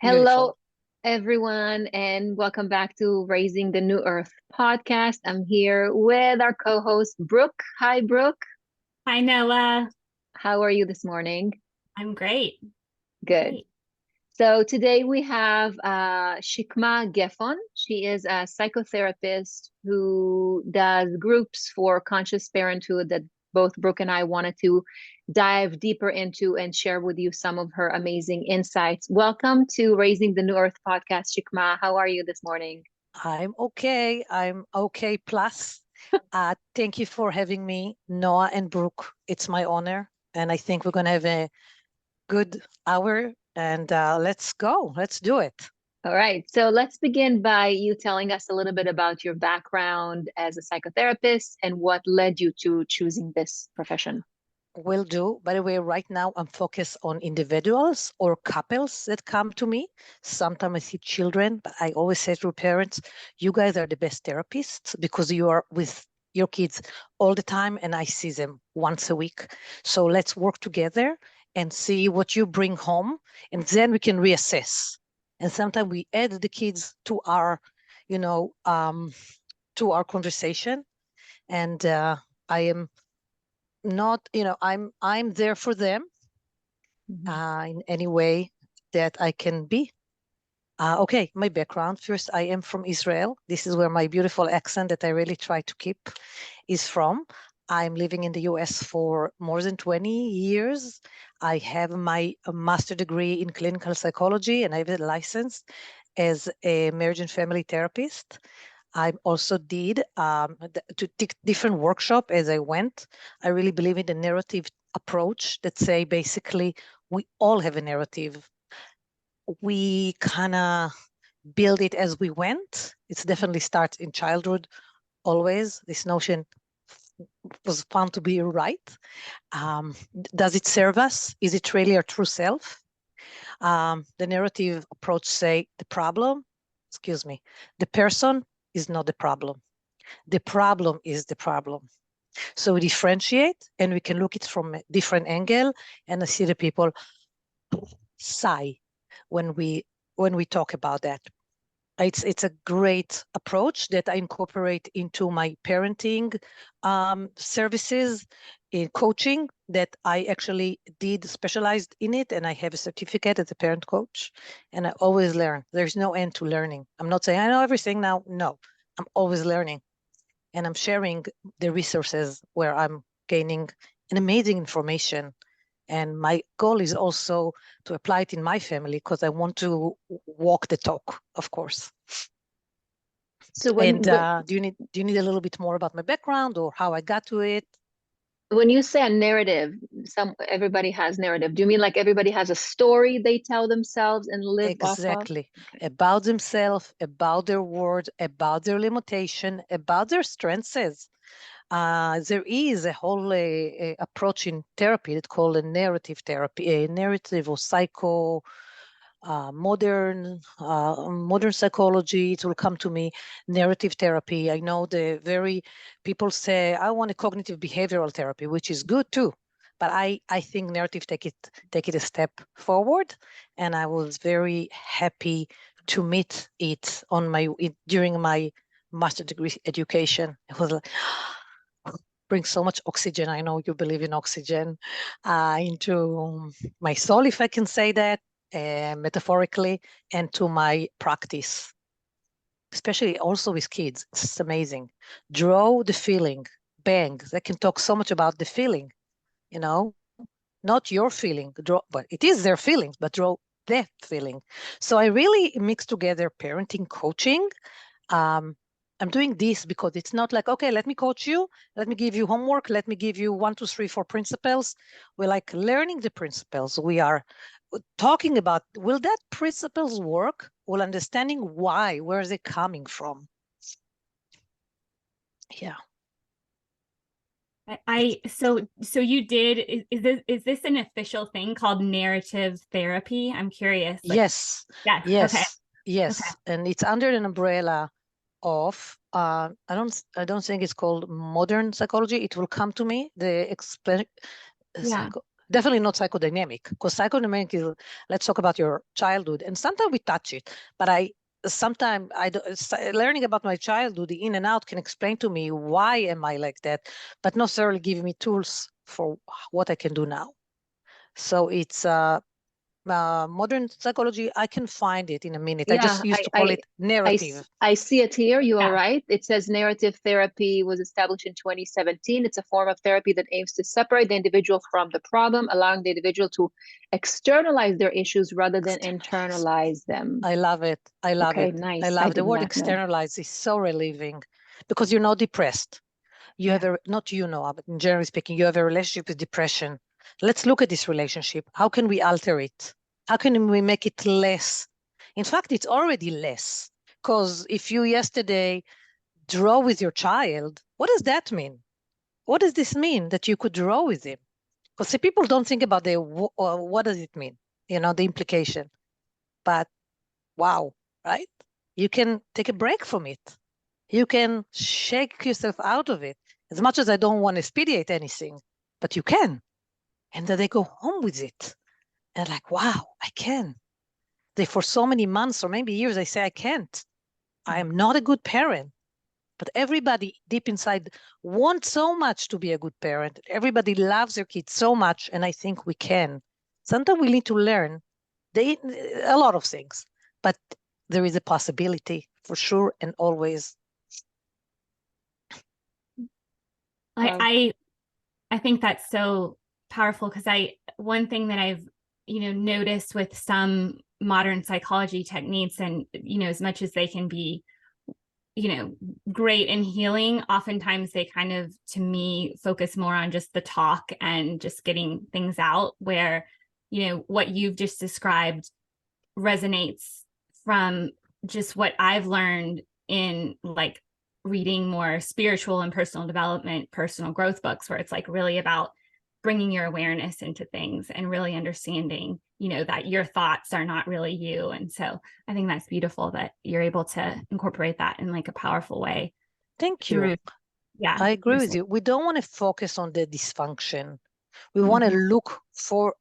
Hello, Beautiful. everyone, and welcome back to Raising the New Earth podcast. I'm here with our co host, Brooke. Hi, Brooke. Hi, Noah. How are you this morning? I'm great. Good. Great. So, today we have Shikma Geffon. She is a psychotherapist who does groups for conscious parenthood that both Brooke and I wanted to dive deeper into and share with you some of her amazing insights. Welcome to Raising the New Earth podcast, Shikma. How are you this morning? I'm okay. I'm okay. Plus, thank you for having me, Noah and Brooke. It's my honor. And I think we're going to have a good hour. And let's go. Let's do it. All right. So let's begin by you telling us a little bit about your background as a psychotherapist and what led you to choosing this profession. Will do. By the way, right now I'm focused on individuals or couples that come to me. Sometimes I see children, but I always say to parents, you guys are the best therapists because you are with your kids all the time and I see them once a week. So let's work together and see what you bring home and then we can reassess. And sometimes we add the kids to our, you know, to our conversation. And I am not, I'm there for them Mhm. in any way that I can be. Okay, my background. First, I am from Israel. This is where my beautiful accent that I really try to keep is from. I'm living in the US for more than 20 years. I have my master degree in clinical psychology and I have a license as a marriage and family therapist. I also did to take different workshop as I went. I really believe in the narrative approach that say basically we all have a narrative. We kind of build it as we went. It's definitely starts in childhood always. This notion was found to be right. Does it serve us? Is it really our true self? The narrative approach say the problem, excuse me, the person is not the problem. The problem is the problem. So we differentiate and we can look at it from a different angle and I see the people sigh when we talk about that. It's a great approach that I incorporate into my parenting services in coaching that I actually did specialized in it and I have a certificate as a parent coach and I always learn. There's no end to learning. I'm not saying I know everything now. No, I'm always learning and I'm sharing the resources where I'm gaining an amazing information. And my goal is also to apply it in my family because I want to walk the talk, of course. So And do you need a little bit more about my background or how I got to it? when you say a narrative, everybody has narrative. Do you mean like everybody has a story they tell themselves and live off of? Exactly. Okay. About themselves, about their words, about their limitation, about their strengths. There is a whole approach in therapy that's called a narrative therapy, a narrative or modern psychology. It will come to me. Narrative therapy. I know the very people say I want a cognitive behavioral therapy, which is good too. But I think narrative take it a step forward, and I was very happy to meet it during my master degree education. It was like brings so much oxygen. I know you believe in oxygen into my soul, if I can say that, metaphorically, and to my practice, especially also with kids. It's amazing. Draw the feeling, bang. They can talk so much about the feeling, you know, not your feeling, draw, but it is their feelings, but draw their feeling. So I really mix together parenting coaching. Um, I'm doing this because it's not like, okay, let me coach you, let me give you homework, let me give you 1, 2, 3, 4 principles. We're like learning the principles. We are talking about, will that principles work? Well, understanding why, where is it coming from? Yeah. So you did is this an official thing called narrative therapy? I'm curious. Like, Yes, yes, okay. yes, Okay. yes. And it's under an umbrella of I don't think it's called modern psychology. It will come to me. The explain Yeah. Definitely not psychodynamic, because psychodynamic is, let's talk about your childhood, and sometimes we touch it, but sometimes learning about my childhood, the in and out, can explain to me why am I like that, but not necessarily give me tools for what I can do now. So it's modern psychology. I can find it in a minute. I just used to call it narrative. I see it here. You are Yeah. right. It says narrative therapy was established in 2017. It's a form of therapy that aims to separate the individual from the problem, allowing the individual to externalize their issues rather than internalize them. I love it. I love Okay, it. nice. I I love the did word not know. externalize is so relieving, because you're not depressed. You have a, not but generally speaking, you have a relationship with depression. Let's look at this relationship. How can we alter it? How can we make it less? In fact, it's already less, because if you yesterday draw with your child, what does that mean? What does this mean that you could draw with him? Because people don't think about what does it mean, the implication. But wow, right? You can take a break from it. You can shake yourself out of it. As much as I don't want to expedite anything, but you can. And then they go home with it. And like, wow, I can. For so many months or maybe years, I say, I can't. I am not a good parent. But everybody deep inside wants so much to be a good parent. Everybody loves their kids so much. And I think we can. Sometimes we need to learn a lot of things, but there is a possibility for sure and always. I think that's so powerful, because one thing that I've noticed with some modern psychology techniques, and as much as they can be great in healing, oftentimes they kind of, to me, focus more on just the talk and just getting things out, where what you've just described resonates from just what I've learned in like reading more spiritual and personal development, personal growth books, where it's like really about bringing your awareness into things and really understanding, that your thoughts are not really you. And so I think that's beautiful that you're able to incorporate that in like a powerful way. Thank you. Yeah, I agree with you. We don't want to focus on the dysfunction. We want to look for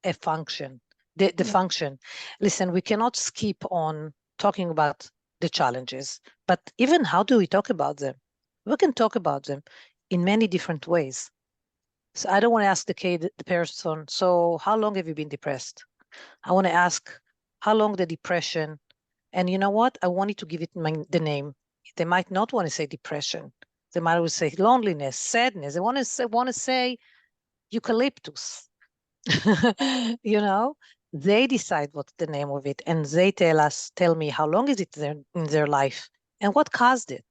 a function, the function. Listen, we cannot skip on talking about the challenges, but even how do we talk about them? We can talk about them in many different ways. So I don't want to ask the person, so how long have you been depressed? I want to ask, how long the depression? And you know what? I wanted to give it the name. They might not want to say depression. They might say loneliness, sadness. They want to say eucalyptus. They decide what's the name of it, and they tell me how long is it in their life and what caused it.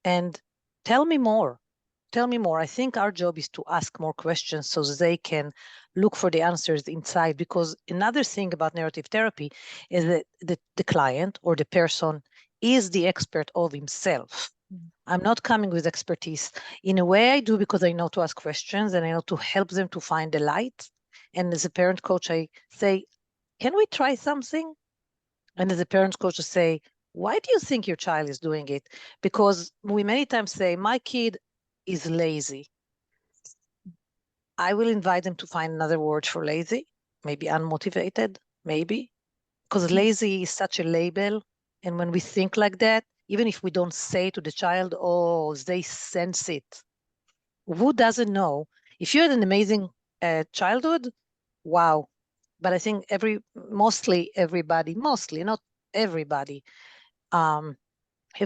And tell me more. Tell me more. I think our job is to ask more questions so they can look for the answers inside. Because another thing about narrative therapy is that the client or the person is the expert of himself. I'm not coming with expertise. In a way, I do, because I know to ask questions and I know to help them to find the light. And as a parent coach, I say, can we try something? And as a parent coach, I say, why do you think your child is doing it? Because we many times say, my kid is lazy. I will invite them to find another word for lazy, maybe unmotivated, maybe, because lazy is such a label. And when we think like that, even if we don't say to the child, oh, they sense it. Who doesn't know? If you had an amazing childhood, wow. But I think mostly everybody, not everybody, have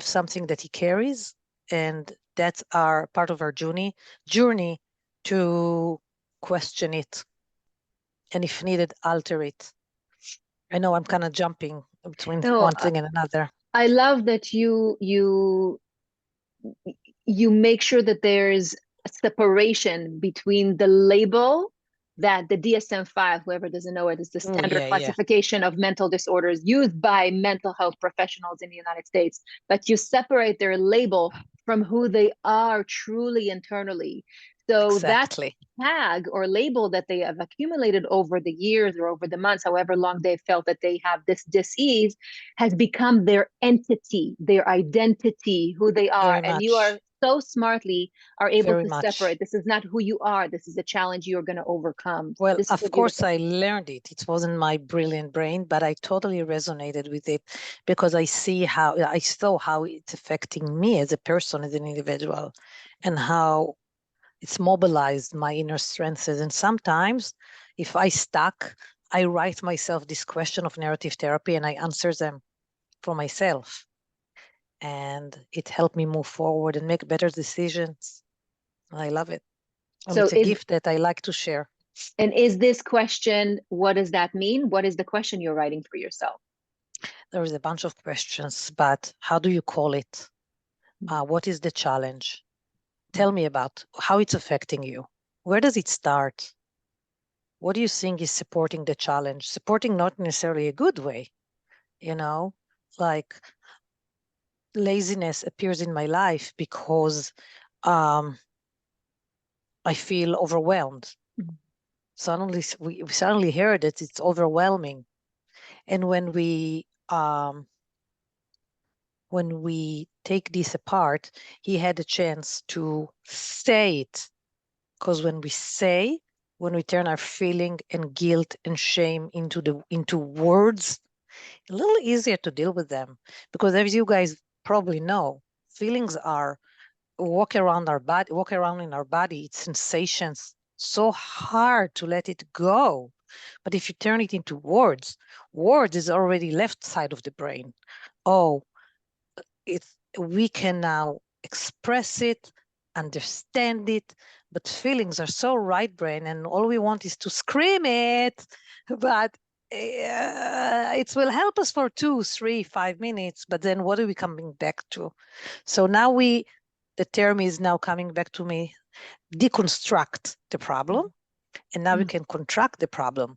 something that he carries, and that's part of our journey to question it, and if needed, alter it. I know I'm kind of jumping between one thing and another. I love that you make sure that there's a separation between the label that the DSM-5, whoever doesn't know it, is the standard classification of mental disorders used by mental health professionals in the United States. But you separate their label from who they are truly internally. So that tag or label that they have accumulated over the years or over the months, however long they felt that they have this dis-ease, has become their entity, their identity, who they are. And you are so smartly are able Very to much. separate. This is not who you are. This is a challenge you're going to overcome. Well, This is of what you course, were I learned it. It wasn't my brilliant brain, but I totally resonated with it because I saw how it's affecting me as a person, as an individual, and how it's mobilized my inner strengths. And sometimes if I stuck, I write myself this question of narrative therapy and I answer them for myself. And it helped me move forward and make better decisions. I love it. And So it's a gift that I like to share. And is this question, what does that mean? What is the question you're writing for yourself? There is a bunch of questions, but how do you call it? What is the challenge? Tell me about how it's affecting you. Where does it start? What do you think is supporting the challenge? Supporting not necessarily a good way, you know, like laziness appears in my life because I feel overwhelmed. Suddenly, we suddenly heard that it's overwhelming. And when we take this apart, he had a chance to say it. Because when we turn our feeling and guilt and shame into words, a little easier to deal with them. Because as you guys probably know, feelings are walk around in our body, it's sensations, so hard to let it go. But if you turn it into words is already left side of the brain. Oh, we can now express it, understand it, but feelings are so right brain, and all we want is to scream it. But it will help us for 2, 3, 5 minutes. But then what are we coming back to? So now the term is now coming back to me, deconstruct the problem, and now we can contract the problem.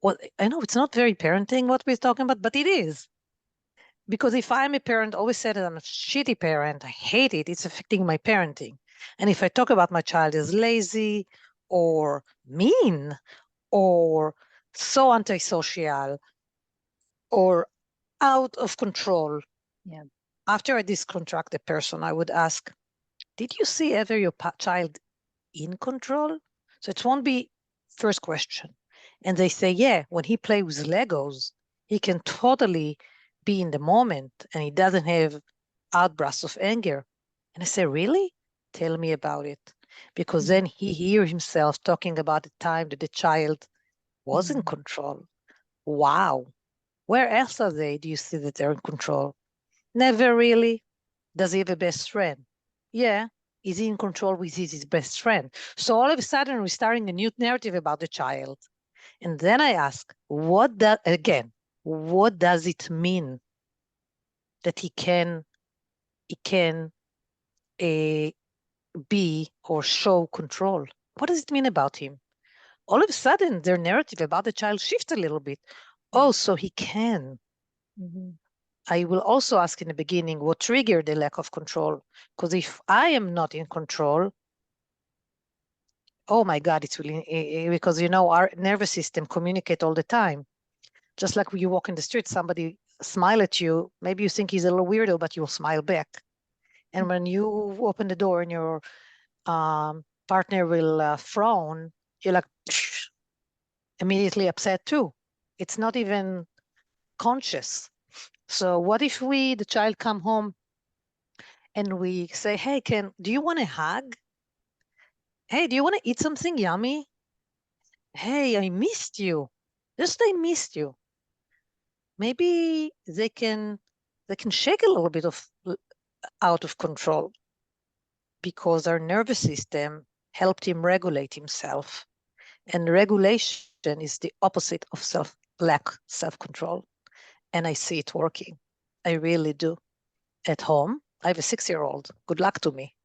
Well, I know it's not very parenting what we're talking about, but it is. Because if I'm a parent, always said that I'm a shitty parent, I hate it, it's affecting my parenting. And if I talk about my child as lazy or mean or so antisocial or out of control, after I discontract the person, I would ask, did you see ever your child in control? So it won't be first question. And they say, yeah, when he plays with Legos, he can totally be in the moment and he doesn't have outbursts of anger. And I say, really? Tell me about it. Because then he hears himself talking about the time that the child was in control. Wow. Where else are they? Do you see that they're in control? Never really. Does he have a best friend? Yeah. Is he in control with his best friend? So all of a sudden we're starting a new narrative about the child. And then I ask, what does it mean that he can be or show control? What does it mean about him? All of a sudden their narrative about the child shifts a little bit. Oh, so he can. I will also ask in the beginning what triggered the lack of control. Because if I am not in control, oh my God, it's really, because our nervous system communicate all the time. Just like when you walk in the street, somebody smile at you, maybe you think he's a little weirdo, but you'll smile back. And when you open the door and your partner will frown, you're like, immediately upset too. It's not even conscious. So what if the child come home and we say, hey, do you want a hug? Hey, do you want to eat something yummy? Hey, I missed you. I missed you. Maybe they can shake a little bit of out of control because our nervous system helped him regulate himself. And regulation is the opposite of lack self-control. And I see it working. I really do. At home, I have a 6-year-old. Good luck to me.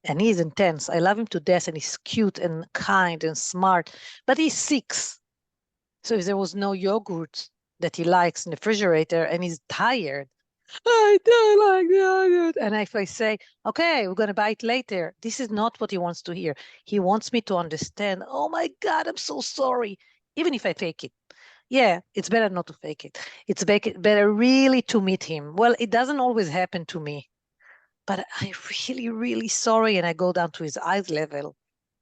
And he's intense. I love him to death, and he's cute and kind and smart, but he's 6. So if there was no yogurt that he likes in the refrigerator and he's tired, I don't like yogurt. And if I say, okay, we're going to buy it later, this is not what he wants to hear. He wants me to understand, oh my God, I'm so sorry, even if I fake it. Yeah, it's better not to fake it. It's better really to meet him. Well, it doesn't always happen to me. but I'm really, really sorry. And I go down to his eyes level,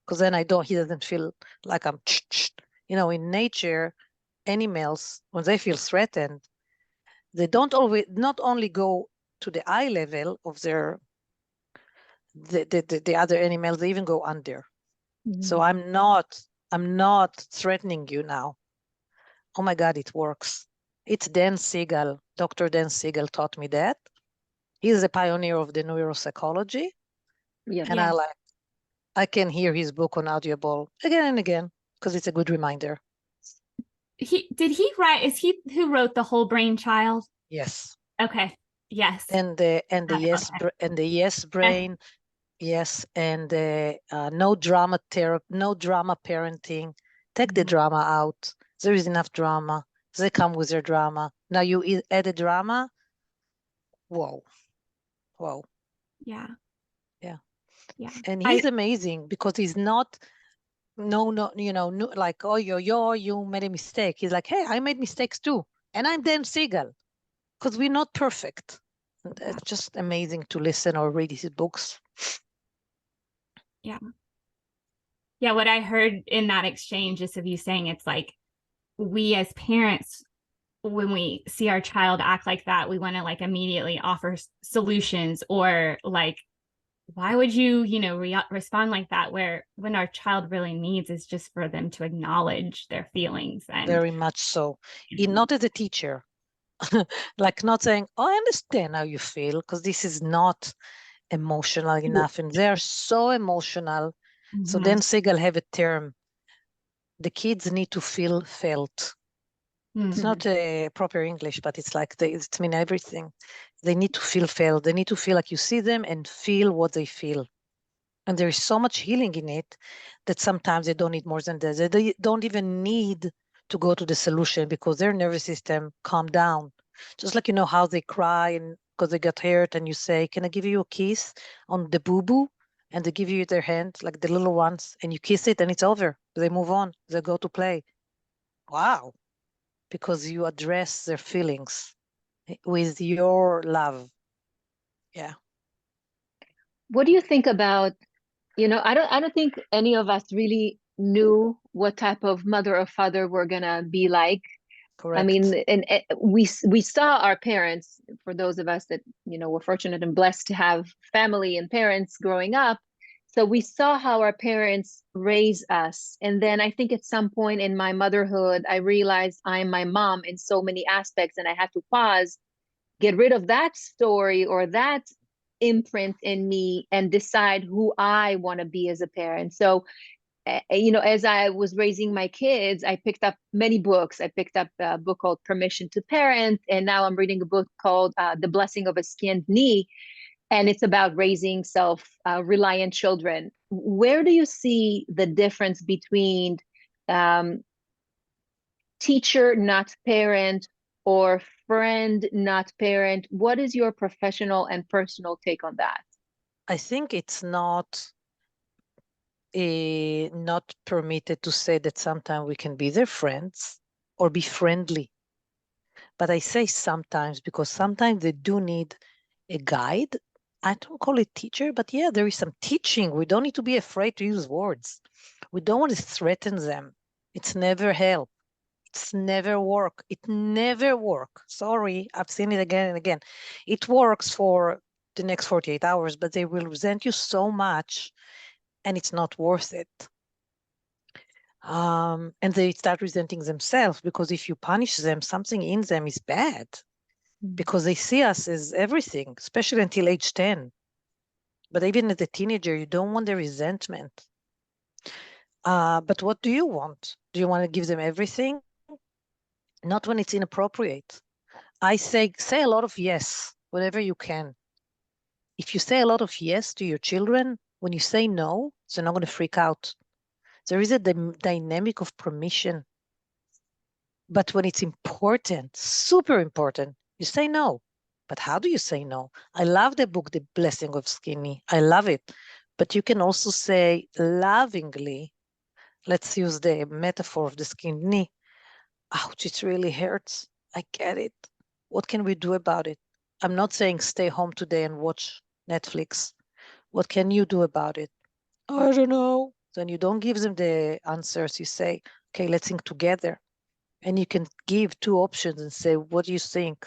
because then he doesn't feel like I'm, in nature, animals, when they feel threatened, they don't always, not only go to the eye level of the other animals, they even go under. So I'm not threatening you now. Oh my God, it works. It's Dan Siegel. Dr. Dan Siegel taught me that. He's a pioneer of the neuropsychology. Yeah. And I can hear his book on Audible again and again, because it's a good reminder. Did he write, is he who wrote The Whole Brain Child? Yes. Okay. Yes. And the yes Okay. and the yes brain. Yes. And no drama parenting. Take the drama out. There is enough drama. They come with their drama. Now you add a drama. Whoa. Yeah. Yeah. Yeah. And he's amazing, because he's not like, oh, you made a mistake. He's like, hey, I made mistakes too. And I'm Dan Siegel, because we're not perfect. And it's just amazing to listen or read his books. Yeah. Yeah. What I heard in that exchange is of you saying it's like, we as parents, when we see our child act like that, we want to like immediately offer solutions, or like, why would you, respond like that? Where when our child really needs is just for them to acknowledge their feelings. And very much so. Not as a teacher, like not saying, oh, I understand how you feel, because this is not emotional enough. And they're so emotional. So Dan Siegel have a term. The kids need to feel felt. It's not a proper English, but it's like it means everything. They need to feel felt. They need to feel like you see them and feel what they feel. And there is so much healing in it that sometimes they don't need more than that. They don't even need to go to the solution, because their nervous system calm down. Just like, how they cry and because they got hurt, and you say, can I give you a kiss on the boo-boo? And they give you their hand, like the little ones, and you kiss it and it's over. They move on. They go to play. Wow. Because you address their feelings with your love. Yeah. What do you think about, I don't think any of us really knew what type of mother or father we're gonna be like. Correct. I mean, and we saw our parents, for those of us that, were fortunate and blessed to have family and parents growing up. So we saw how our parents raise us. And then I think at some point in my motherhood, I realized I'm my mom in so many aspects, and I had to pause, get rid of that story or that imprint in me, and decide who I want to be as a parent. So as I was raising my kids, I picked up many books. I picked up a book called Permission to Parent, and now I'm reading a book called The Blessing of a Skinned Knee, and it's about raising self-reliant children. Where do you see the difference between teacher, not parent, or friend, not parent? What is your professional and personal take on that? I think it's not permitted to say that sometimes we can be their friends or be friendly. But I say sometimes, because sometimes they do need a guide. I don't call it teacher, but yeah, there is some teaching. We don't need to be afraid to use words. We don't want to threaten them. It's never help. It's never work. It never work. Sorry, I've seen it again and again. It works for the next 48 hours, but they will resent you so much, and it's not worth it. And they start resenting themselves, because if you punish them, something in them is bad, because they see us as everything, especially until age 10. But even as a teenager, you don't want the resentment. But what do you want? Do you want to give them everything? Not when it's inappropriate. I say a lot of yes, whatever you can. If you say a lot of yes to your children, when you say no, they're not going to freak out. There is a dynamic of permission. But when it's important, super important, you say no. But how do you say no? I love the book, The Blessing of Skinny. I love it. But you can also say lovingly, let's use the metaphor of the skinny. Ouch, it really hurts. I get it. What can we do about it? I'm not saying stay home today and watch Netflix. What can you do about it? I don't know. Then you don't give them the answers. You say, okay, let's think together. And you can give two options and say, what do you think?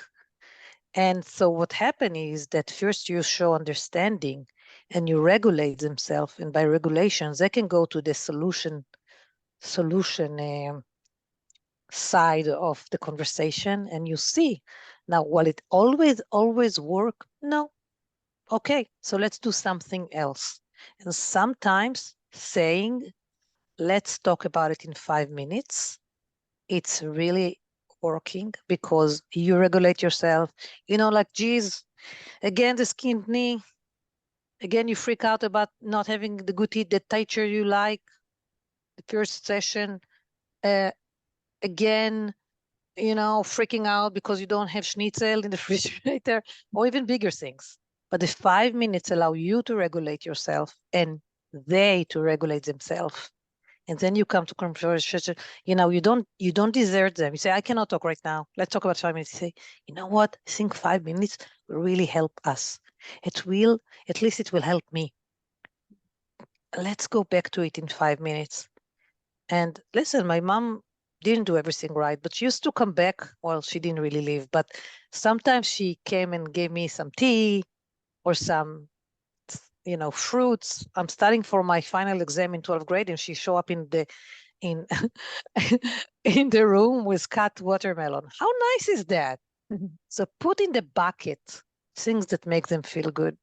And so what happened is that first you show understanding and you regulate themselves. And by regulations, they can go to the solution side of the conversation, and you see. Now, will it always work? No. Okay, so let's do something else. And sometimes saying, let's talk about it in 5 minutes, it's really working because you regulate yourself. Like, geez, again, the skinned knee. Again, you freak out about not having the good teeth, the teacher you like, the first session. Again, freaking out because you don't have schnitzel in the refrigerator, or even bigger things. But the 5 minutes allow you to regulate yourself and they to regulate themselves. And then you come to conversation, you don't desert them. You say, I cannot talk right now. Let's talk about 5 minutes. You say, you know what? I think 5 minutes will really help us. At least it will help me. Let's go back to it in 5 minutes. And listen, my mom didn't do everything right, but she used to come back. Well, she didn't really live, but sometimes she came and gave me some tea or some, fruits. I'm studying for my final exam in 12th grade, and she showed up in in the room with cut watermelon. How nice is that? So put in the bucket things that make them feel good.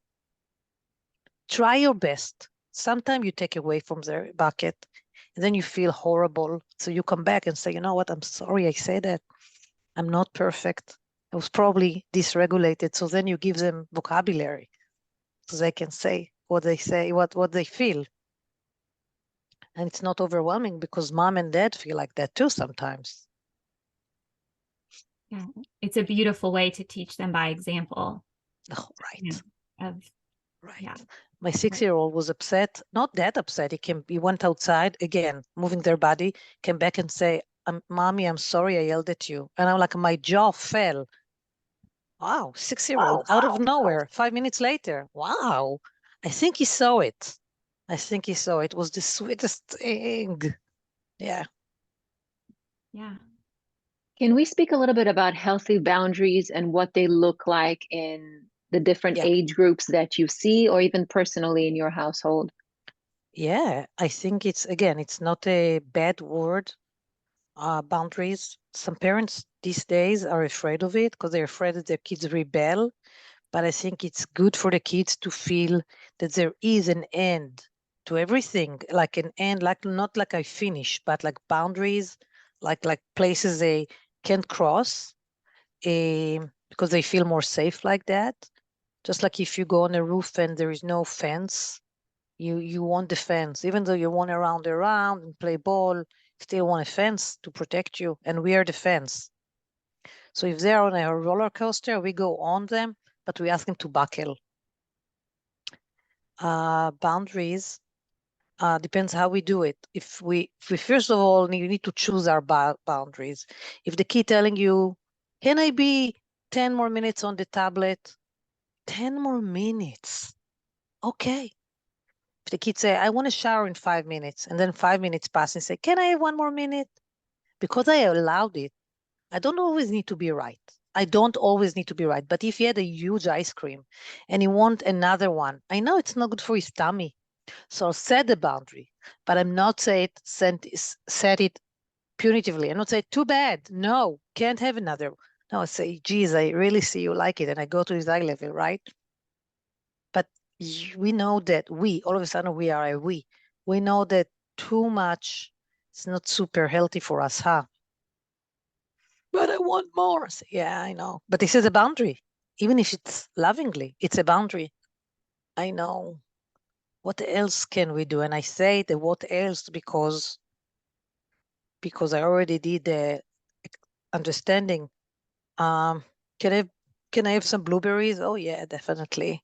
Try your best. Sometimes you take away from their bucket, and then you feel horrible. So you come back and say, you know what? I'm sorry I said that. I'm not perfect. I was probably dysregulated. So then you give them vocabulary so they can say, what they feel. And it's not overwhelming because mom and dad feel like that too sometimes. Yeah, it's a beautiful way to teach them by example. Oh, right. Right. Yeah. My 6-year-old was upset, not that upset. He went outside again, moving their body, came back and say, Mommy, I'm sorry I yelled at you. And I'm like, my jaw fell. Wow, 6-year-old out of nowhere, 5 minutes later. Wow. I think he saw it. It was the sweetest thing. Yeah. Yeah. Can we speak a little bit about healthy boundaries and what they look like in the different age groups that you see, or even personally in your household? Yeah, I think it's not a bad word. Boundaries. Some parents these days are afraid of it because they're afraid that their kids rebel. But I think it's good for the kids to feel that there is an end to everything, like an end, like not like I finish, but like boundaries, like places they can't cross, because they feel more safe like that. Just like if you go on a roof and there is no fence, you want the fence, even though you want to round around and play ball, still want a fence to protect you, and we are the fence. So if they're on a roller coaster, we go on them, but we ask them to buckle. Boundaries depends how we do it. If we first of all need to choose our boundaries. If the kid telling you, can I be 10 more minutes on the tablet? 10 more minutes. Okay. If the kids say, I want to shower in 5 minutes, and then 5 minutes pass and say, can I have 1 more minute? Because I allowed it. I don't always need to be right. But if he had a huge ice cream and he want another one, I know it's not good for his tummy. So I'll set the boundary, but I'm not set it punitively. I'm not say, too bad. No, can't have another. No, I say, geez, I really see you like it. And I go to his eye level, right? But we know that all of a sudden we are a we. We know that too much is not super healthy for us, huh? But I want more. I say, yeah, I know. But this is a boundary. Even if it's lovingly, it's a boundary. I know. What else can we do? And I say the what else because I already did the understanding. Can I have some blueberries? Oh yeah, definitely.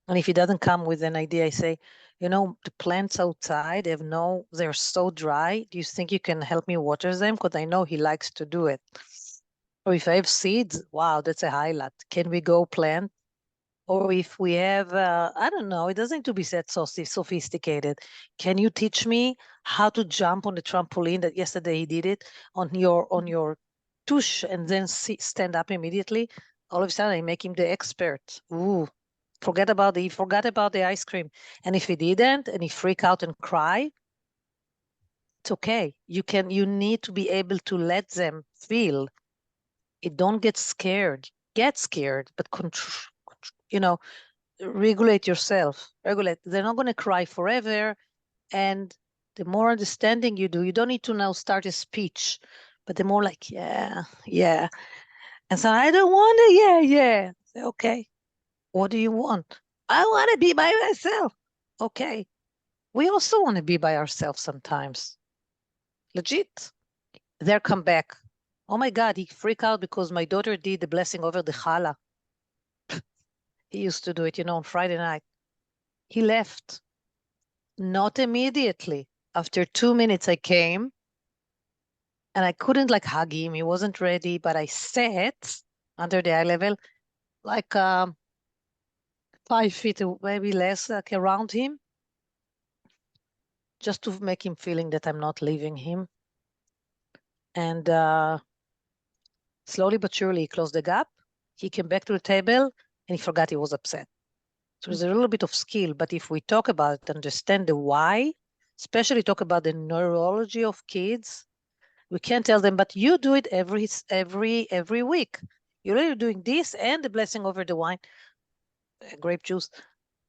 And if he doesn't come with an idea, I say, the plants outside they're so dry. Do you think you can help me water them? Because I know he likes to do it. Or if I have seeds, wow, that's a highlight. Can we go plant? Or if we have, I don't know, it doesn't need to be that so sophisticated. Can you teach me how to jump on the trampoline that yesterday he did it on your tush and then stand up immediately? All of a sudden I make him the expert. Ooh, he forgot about the ice cream. And if he didn't and he freak out and cry, it's okay. You need to be able to let them feel it. Don't get scared. Get scared, but regulate yourself. Regulate. They're not going to cry forever. And the more understanding you do, you don't need to now start a speech, but the more like, yeah. And so I don't want to, yeah. Say, okay, what do you want? I want to be by myself. Okay. We also want to be by ourselves sometimes. Legit. There come back. Oh my God, he freaked out because my daughter did the blessing over the challah. He used to do it, on Friday night. He left. Not immediately. After 2 minutes, I came and I couldn't hug him. He wasn't ready, but I sat under the eye level, 5 feet, maybe less, around him, just to make him feeling that I'm not leaving him. And slowly but surely, he closed the gap. He came back to the table and he forgot he was upset. So there's a little bit of skill, but if we talk about it, understand the why, especially talk about the neurology of kids, we can't tell them, but you do it every week. You're really doing this and the blessing over the wine, grape juice.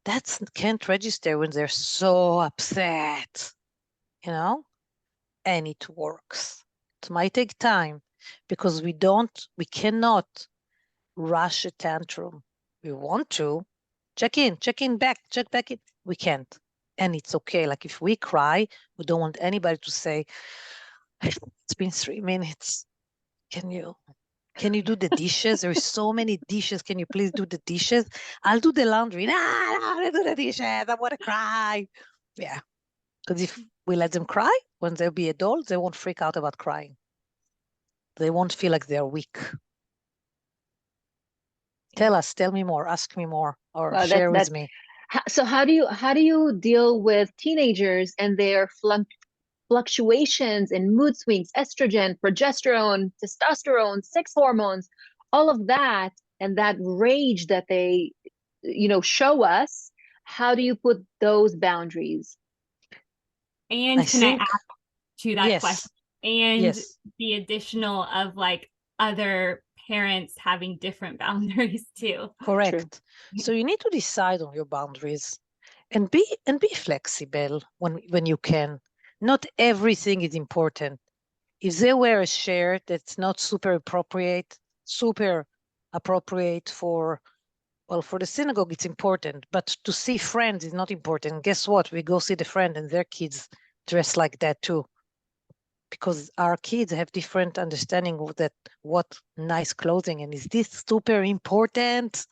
That can't register when they're so upset, and it works. It might take time because we cannot rush a tantrum. We want to check back in. We can't. And it's okay. If we cry, we don't want anybody to say, it's been 3 minutes. Can you do the dishes? There's so many dishes. Can you please do the dishes? I'll do the laundry. No, I do the dishes. I want to cry. Yeah. Because if we let them cry, when they'll be adults, they won't freak out about crying. They won't feel like they're weak. Tell me more, ask me more, or share with me. So how do you deal with teenagers and their fluctuations in mood swings, estrogen, progesterone, testosterone, sex hormones, all of that, and that rage that they, show us? How do you put those boundaries? And can I add to that question? And the additional of other parents having different boundaries too. Correct. True. So you need to decide on your boundaries and be flexible when you can. Not everything is important. If they wear a shirt that's not super appropriate for the synagogue, it's important, but to see friends is not important. Guess what? We go see the friend and their kids dress like that too. Because our kids have different understanding of that, what nice clothing, and is this super important?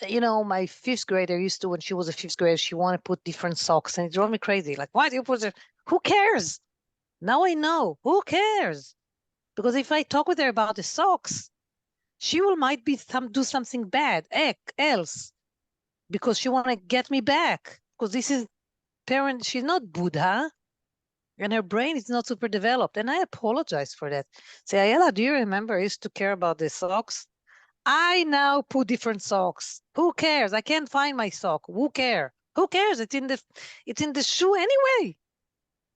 My 5th grader used to, when she was a 5th grader, she wanted to put different socks, and it drove me crazy. Why do you put it? Who cares? Now I know. Who cares? Because if I talk with her about the socks, she might do something bad else, because she want to get me back. Because this is parent. She's not Buddha. And her brain is not super developed. And I apologize for that. Say, Ayala, do you remember I used to care about the socks? I now put different socks. Who cares? I can't find my sock. Who cares? Who cares? It's in the shoe anyway.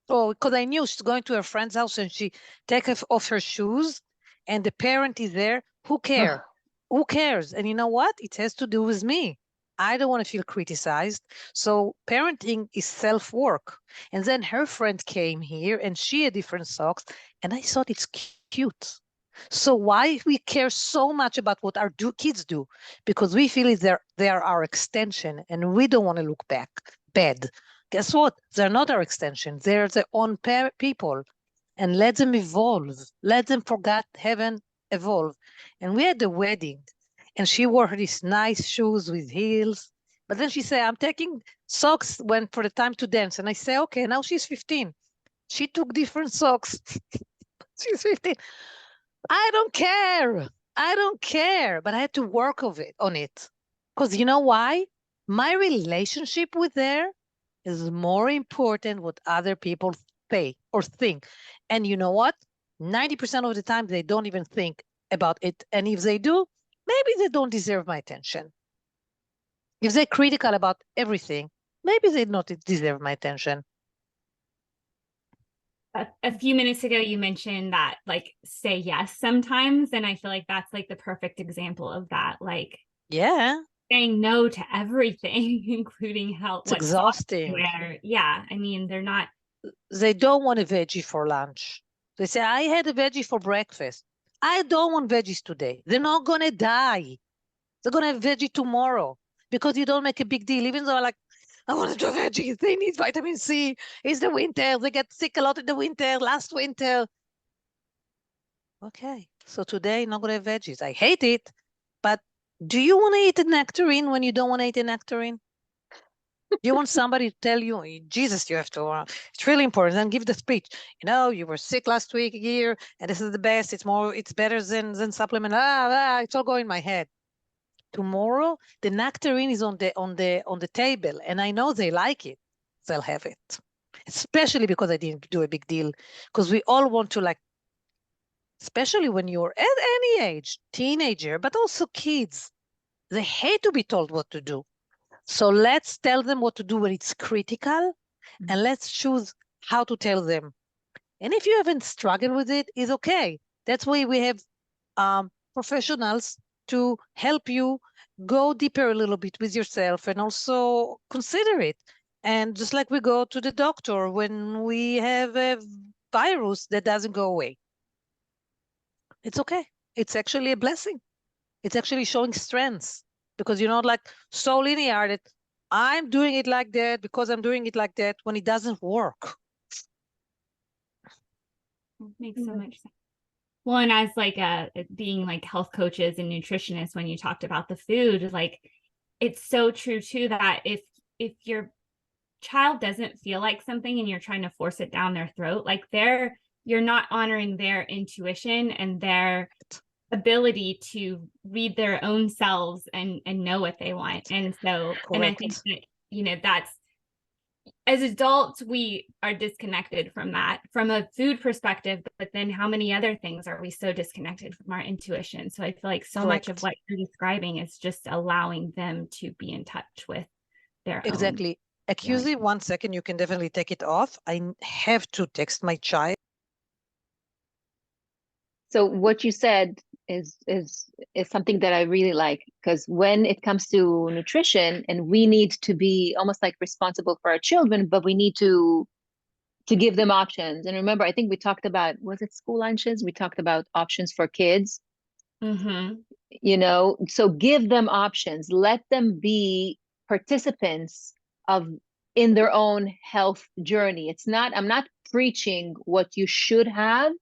Oh, because I knew she's going to her friend's house and she takes off her shoes and the parent is there. Who cares? Who cares? And you know what? It has to do with me. I don't want to feel criticized. So parenting is self-work. And then her friend came here and she had different socks and I thought it's cute. So why we care so much about what our kids do? Because we feel they are our extension and we don't want to look bad. Guess what? They're not our extension. They're their own people. And let them evolve. Let them forget heaven, evolve. And we had a wedding. And she wore these nice shoes with heels. But then she said, I'm taking socks for the time to dance. And I say, okay, now she's 15. She took different socks. She's 15. I don't care. I don't care, but I had to work on it. Because you know why? My relationship with there is more important what other people say or think. And you know what? 90% of the time, they don't even think about it. And if they do, maybe they don't deserve my attention. If they're critical about everything, maybe they not deserve my attention. A few minutes ago, you mentioned that like say yes sometimes. And I feel like that's like the perfect example of that. Like, Yeah, saying no to everything, including health, it's what socks to exhausting. wear. Yeah. I mean, they're not. They don't want a veggie for lunch. They say, I had a veggie for breakfast. I don't want veggies today. They're not going to die. They're going to have veggie tomorrow because you don't make a big deal. Even though, like, I want to do veggies. They need vitamin C. It's the winter. They get sick a lot in the winter. Last winter. Okay, so today, not going to have veggies. I hate it. But do you want to eat a nectarine when you don't want to eat a nectarine? You want somebody to tell you, Jesus, you have to, it's really important, and give the speech. You know, you were sick last week, year, and this is the best. It's better than supplement. It's all going in my head. Tomorrow, the nectarine is on the table, and I know they like it. They'll have it. Especially because I didn't do a big deal. Because we all want to, like, especially when you're at any age, teenager, but also kids, they hate to be told what to do. So let's tell them what to do when it's critical, and let's choose how to tell them. And if you haven't struggled with it, it's okay. That's why we have professionals to help you go deeper a little bit with yourself and also consider it. And just like we go to the doctor when we have a virus that doesn't go away. It's okay. It's actually a blessing. It's actually showing strengths because you're not like so linear that I'm doing it like that because I'm doing it like that when it doesn't work. Makes so much sense. Well, and as like being like health coaches and nutritionists, when you talked about the food, like it's so true too that if your child doesn't feel like something and you're trying to force it down their throat, like you're not honoring their intuition and their ability to read their own selves and know what they want. And so, Correct. and I think that, you know, that's, as adults, we are disconnected from that from a food perspective, but then how many other things are we so disconnected from our intuition? So I feel like so much of what you're describing is just allowing them to be in touch with their own. Exactly. Excuse me 1 second, you can definitely take it off. I have to text my child. So what you said is something that I really like, because when it comes to nutrition, and we need to be almost like responsible for our children, but we need to give them options. And remember, I think we talked about, was it school lunches? We talked about options for kids. Mm-hmm. You know, so give them options. Let them be participants in their own health journey. I'm not preaching what you should have.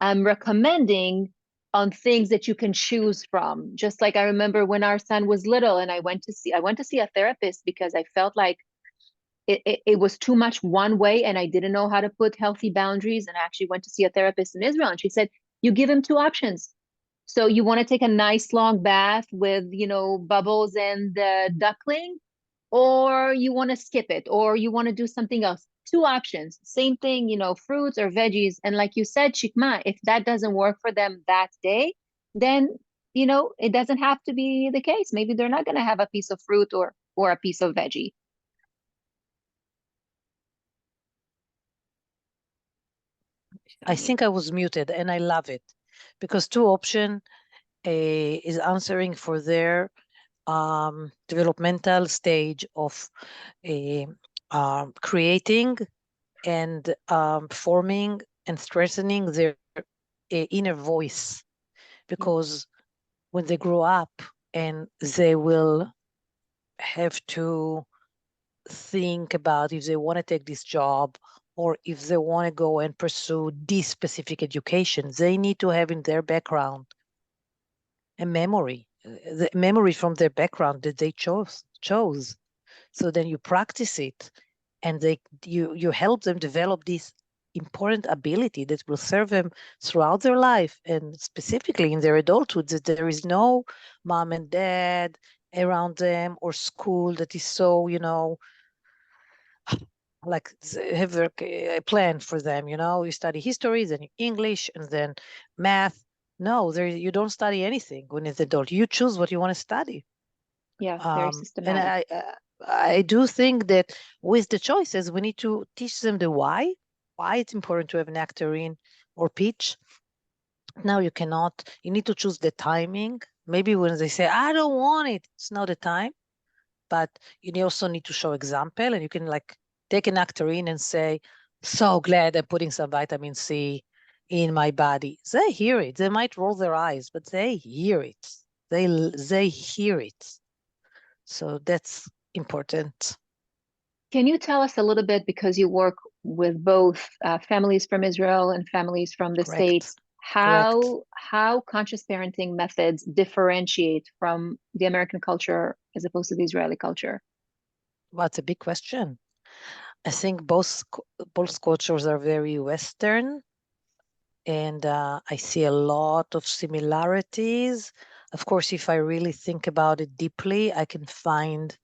I'm recommending on things that you can choose from. Just like I remember when our son was little and I went to see a therapist because I felt like it was too much one way and I didn't know how to put healthy boundaries. And I actually went to see a therapist in Israel and she said, you give him two options. So you want to take a nice long bath with, you know, bubbles and duckling, or you want to skip it, or you want to do something else. Two options, same thing, you know, fruits or veggies. And like you said, Shikma, if that doesn't work for them that day, then, you know, it doesn't have to be the case. Maybe they're not going to have a piece of fruit or a piece of veggie. I think I was muted and I love it because two option is answering for their developmental stage of creating and forming and strengthening their inner voice, because when they grow up and they will have to think about if they want to take this job or if they want to go and pursue this specific education, they need to have in their background a memory, the memory from their background that they chose. So then you practice it and you help them develop this important ability that will serve them throughout their life, and specifically in their adulthood, that there is no mom and dad around them or school that is so, like have a plan for them. You study history, then English, and then math. No, you don't study anything when it's adult. You choose what you want to study. Yes, very And systematic. I do think that with the choices, we need to teach them the why it's important to have nectarine or peach. Now you need to choose the timing. Maybe when they say, I don't want it, it's not the time. But you also need to show example, and you can like take a nectarine and say, so glad I'm putting some vitamin C in my body. They hear it. They might roll their eyes, but they hear it. They hear it. So that's important. Can you tell us a little bit, because you work with both families from Israel and families from the Correct. States, how conscious parenting methods differentiate from the American culture as opposed to the Israeli culture? Well, it's a big question. I think both cultures are very Western, and I see a lot of similarities. Of course, if I really think about it deeply, I can find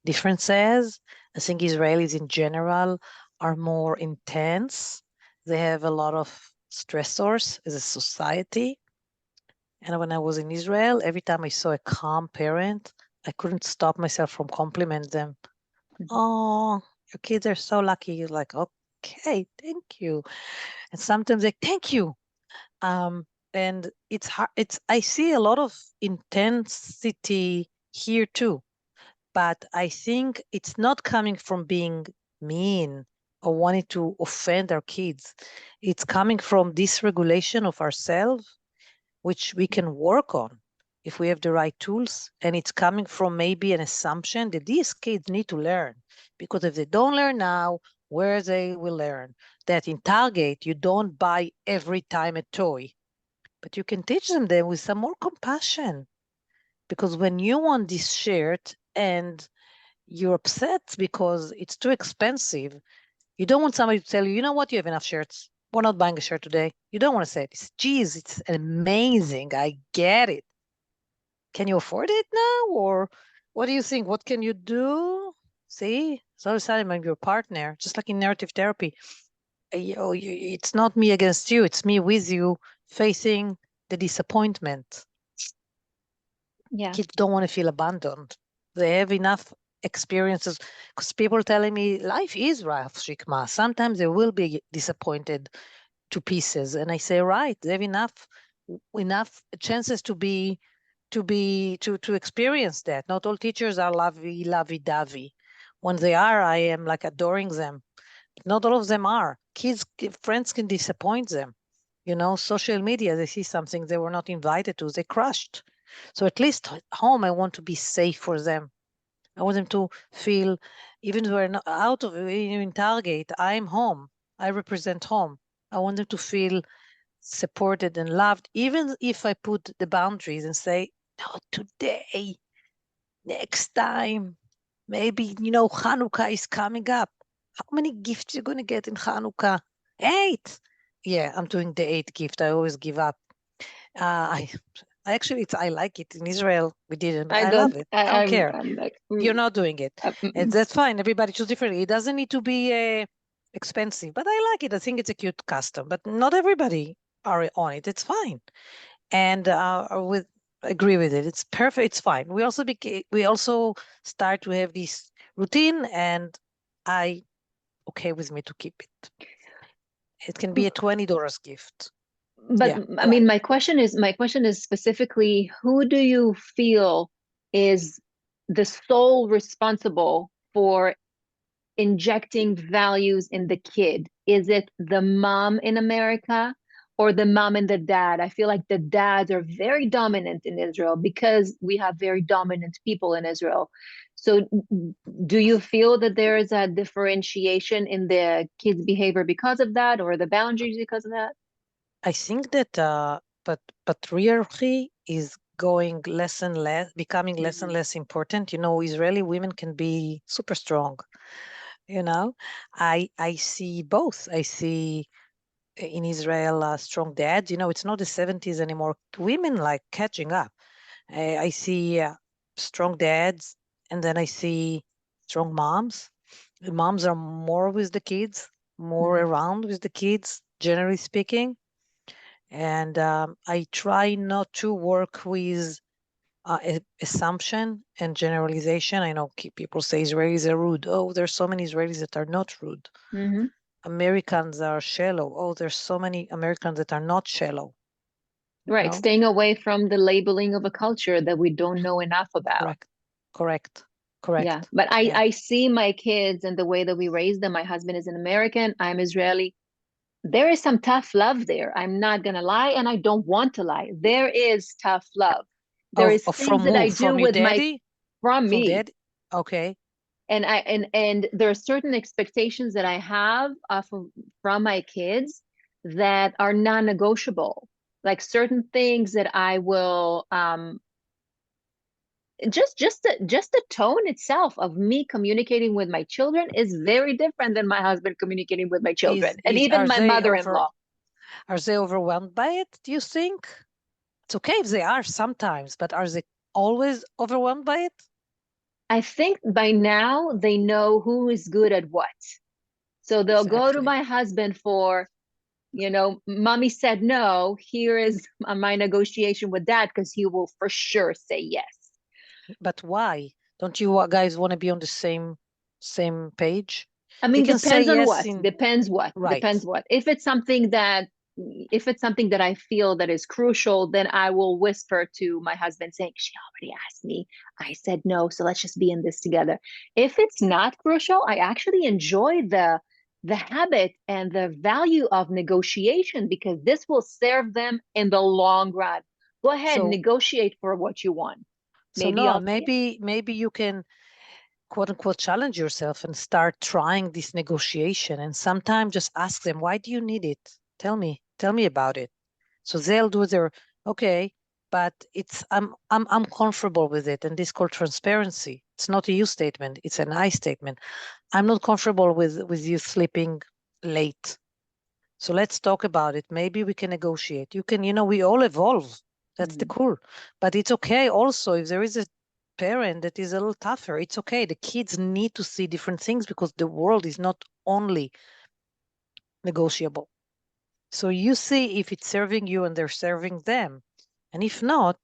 differences. I think Israelis in general are more intense. They have a lot of stressors as a society. And when I was in Israel, every time I saw a calm parent, I couldn't stop myself from compliment them. Oh, your kids are so lucky. You're like, okay, thank you. And sometimes like, thank you. And it's hard. I see a lot of intensity here too, but I think it's not coming from being mean or wanting to offend our kids. It's coming from dysregulation of ourselves, which we can work on if we have the right tools. And it's coming from maybe an assumption that these kids need to learn, because if they don't learn now, where they will learn? That in Target, you don't buy every time a toy, but you can teach them with some more compassion. Because when you want this shirt and you're upset because it's too expensive, you don't want somebody to tell you, you know what, you have enough shirts. We're not buying a shirt today. You don't want to say this. Geez, it's amazing. I get it. Can you afford it now? Or what do you think? What can you do? See? So suddenly I'm your partner, just like in narrative therapy. It's not me against you. It's me with you facing the disappointment. Yeah. Kids don't want to feel abandoned. They have enough experiences, because people are telling me life is rough, Shikma. Sometimes they will be disappointed to pieces, and I say, right, they have enough chances to experience that. Not all teachers are lovey-dovey. When they are, I am like adoring them. Not all of them are. Friends can disappoint them. Social media, they see something they were not invited to, they crushed. So at least at home, I want to be safe for them. I want them to feel, even if we're not out of in Target, I'm home. I represent home. I want them to feel supported and loved, even if I put the boundaries and say, not today, next time. Maybe, Hanukkah is coming up. How many gifts you going to get in Hanukkah? 8. Yeah, I'm doing the 8 gift. I always give up. I actually, I like it. In Israel, we didn't, but I love it. I don't care. I'm like, You're not doing it. And that's fine. Everybody chooses differently. It doesn't need to be expensive, but I like it. I think it's a cute custom, but not everybody are on it. It's fine. And agree with it. It's perfect. It's fine. We also start to have this routine, and okay with me to keep it. It can be a $20 gift. But Yeah. I mean, my question is specifically, who do you feel is the sole responsible for injecting values in the kid? Is it the mom in America or the mom and the dad? I feel like the dads are very dominant in Israel because we have very dominant people in Israel. So do you feel that there is a differentiation in the kids' behavior because of that, or the boundaries because of that? I think that patriarchy is going less and less, becoming less and less important. Israeli women can be super strong. I see both. I see in Israel, strong dads. You know, it's not the 70s anymore. Women like catching up. I see strong dads, and then I see strong moms. The moms are more with the kids, more around with the kids, generally speaking. And I try not to work with assumption and generalization. I know people say Israelis are rude. Oh, there's so many Israelis that are not rude. Mm-hmm. Americans are shallow. Oh, there's so many Americans that are not shallow. Right, No? staying away from the labeling of a culture that we don't know enough about. Correct. Yeah, but I Yeah. I see my kids and the way that we raise them. My husband is an American, I'm Israeli. There is some tough love there. I'm not gonna lie, and I don't want to lie. There is tough love. There is things From that who? I do From your with my daddy? from From me. dad? Okay. And there are certain expectations that I have from my kids that are non-negotiable. Like certain things that I will just the tone itself of me communicating with my children is very different than my husband communicating with my children, and even Are my mother-in-law. they overwhelmed by it, do you think? It's okay if they are sometimes, but are they always overwhelmed by it? I think by now they know who is good at what. So they'll go to Exactly. my husband for, mommy said no, here is my negotiation with dad, because he will for sure say yes. But why? Don't you guys want to be on the same page? I You mean, can say depends on yes what. in Depends what. right. Depends what. If it's something that I feel that is crucial, then I will whisper to my husband saying, she already asked me. I said no, so let's just be in this together. If it's not crucial, I actually enjoy the habit and the value of negotiation, because this will serve them in the long run. Go ahead, So negotiate for what you want. Maybe no, I'll see it. maybe you can quote unquote challenge yourself and start trying this negotiation, and sometimes just ask them, why do you need it? Tell me about it. So they'll do their okay, but I'm comfortable with it, and this is called transparency. It's not a you statement, it's an I statement. I'm not comfortable with you sleeping late. So let's talk about it. Maybe we can negotiate. You can, we all evolve. That's the Mhm. cool. But it's okay also if there is a parent that is a little tougher. It's okay. The kids need to see different things because the world is not only negotiable. So you see if it's serving you and they're serving them. And if not,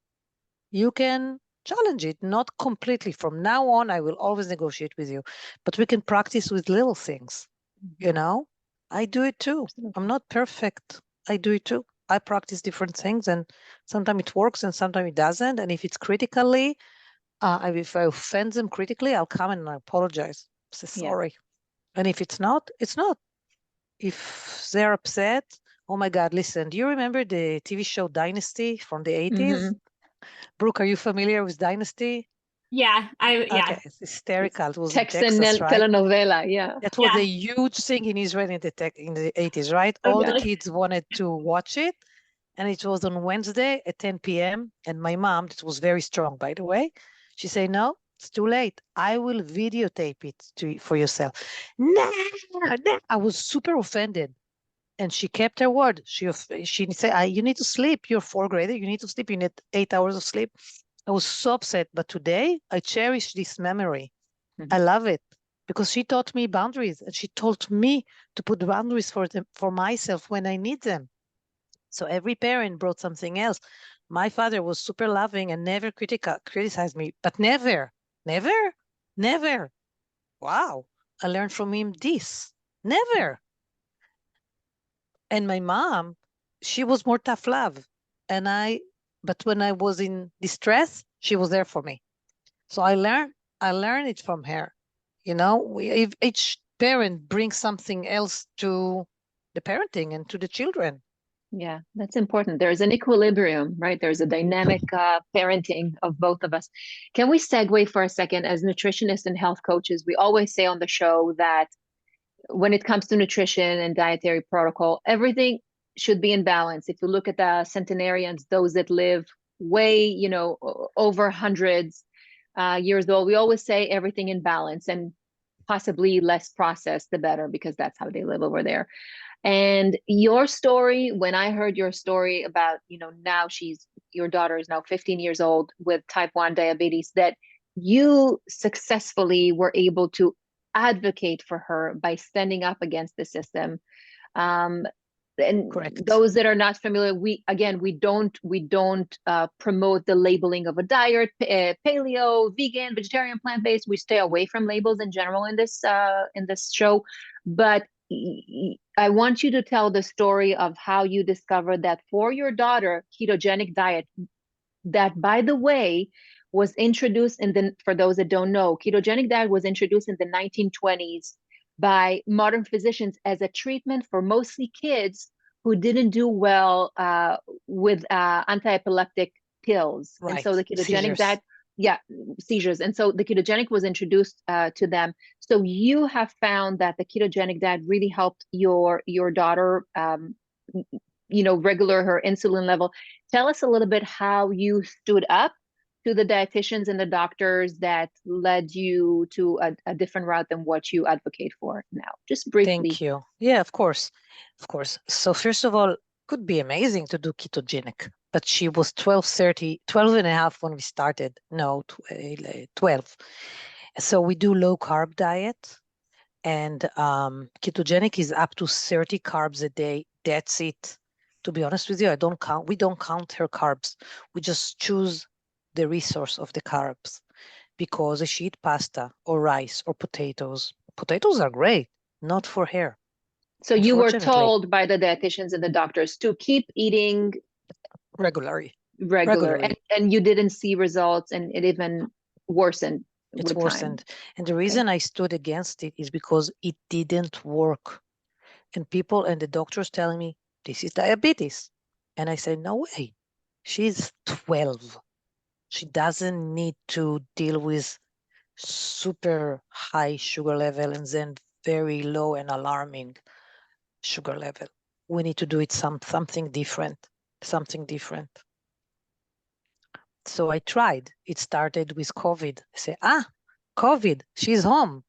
you can challenge it, not completely. From now on, I will always negotiate with you. But we can practice with little things, you know? I do it too. I'm Absolutely. not perfect. I do it too. I practice different things, and sometimes it works and sometimes it doesn't. And if it's critically, if I offend them critically, I'll come and I apologize. Say Yeah. sorry. And if it's not, it's not. If they're upset, oh my God, listen, do you remember the TV show Dynasty from the 80s? Hmm. Brooke, are you familiar with Dynasty? Yeah, Okay, yeah, it's hysterical. It was in Texan Texas, right? telenovela. Yeah. That was a yeah. huge thing in Israel in the 80s, right? Oh, All the Yeah. really? kids wanted to watch it. And it was on Wednesday at 10 p.m. And my mom, that was very strong, by the way, she said, no, it's too late. I will videotape it for yourself. No, no. I was super offended. And she kept her word. She said, you need to sleep. You're fourth grader. You need to sleep. You need 8 hours of sleep. I was so upset. But today, I cherish this memory. I Mhm. love it because she taught me boundaries, and she told me to put boundaries for myself when I need them. So every parent brought something else. My father was super loving and never criticized me, but never, never. Wow. I learned from him this. Never. And my mom, she was more tough love. And but when I was in distress, she was there for me. So I learned it from her. If each parent brings something else to the parenting and to the children. Yeah, that's important. There's an equilibrium, right? There's a dynamic parenting of both of us. Can we segue for a second? As nutritionists and health coaches, we always say on the show that when it comes to nutrition and dietary protocol, everything should be in balance. If you look at the centenarians, those that live way, over hundreds years old, we always say everything in balance, and possibly less processed, the better, because that's how they live over there. And your story, when I heard your story about, now your daughter is now 15 years old with type 1 diabetes, that you successfully were able to advocate for her by standing up against the system. And Correct. those that are not familiar, we don't promote the labeling of a diet, paleo, vegan, vegetarian, plant-based. We stay away from labels in general in this show. But I want you to tell the story of how you discovered that for your daughter, ketogenic diet, that, by the way, was introduced for those that don't know, ketogenic diet was introduced in the 1920s by modern physicians as a treatment for mostly kids who didn't do well with anti-epileptic pills. Right. And so the ketogenic Seizures. diet, seizures. And so the ketogenic was introduced to them. So you have found that the ketogenic diet really helped your daughter, regular her insulin level. Tell us a little bit how you stood up to the dietitians and the doctors that led you to a different route than what you advocate for now. Just briefly. Thank you. Yeah, of course. Of course. So first of all, could be amazing to do ketogenic, but she was 12 and a half when we started. No, 12. So we do low carb diet, and ketogenic is up to 30 carbs a day. That's it. To be honest with you, we don't count her carbs. We just choose the resource of the carbs, because if she eat pasta or rice or potatoes are great, not for her. So you were told by the dietitians and the doctors to keep eating regularly. And you didn't see results, and it even worsened. It's worsened. And the reason I stood against it is because it didn't work. And people and the doctors telling me, this is diabetes. And I said, no way. She's 12. She doesn't need to deal with super high sugar level and then very low and alarming sugar level. We need to do it something different. So I tried. It started with COVID. I say, COVID, she's home.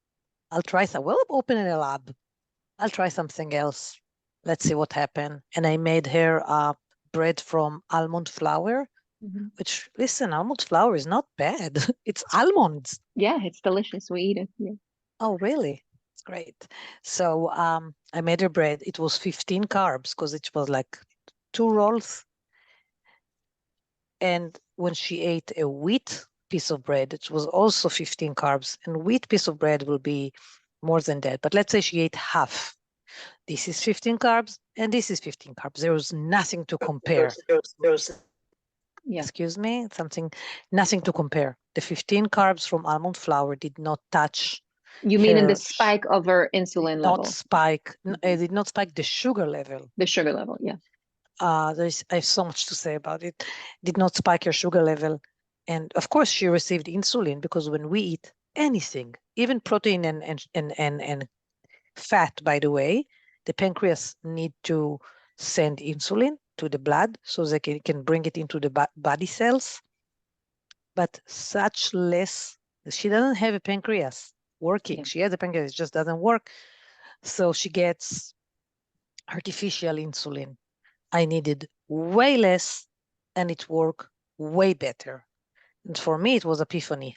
I'll try some. Well, open in a lab. I'll try something else. Let's see what happened. And I made her bread from almond flour, which, listen, almond flour is not bad. It's almonds. Yeah, it's delicious. We eat it. Yeah. Oh, really? It's great. So I made her bread. It was 15 carbs because it was like 2 rolls. And when she ate a wheat piece of bread, it was also 15 carbs. And wheat piece of bread will be more than that. But let's say she ate half. This is 15 carbs, and this is 15 carbs. There was nothing to compare. Excuse me, nothing to compare. The 15 carbs from almond flour did not touch. You mean in the spike of her insulin level? It did not spike the sugar level. The sugar level, yeah. I have so much to say about it. Did not spike her sugar level. And of course, she received insulin, because when we eat anything, even protein and fat, by the way, the pancreas need to send insulin to the blood so they can bring it into the body cells. But such less, she doesn't have a pancreas working. Yeah. She has a pancreas, it just doesn't work. So she gets artificial insulin. I needed way less, and it worked way better. And for me, it was epiphany.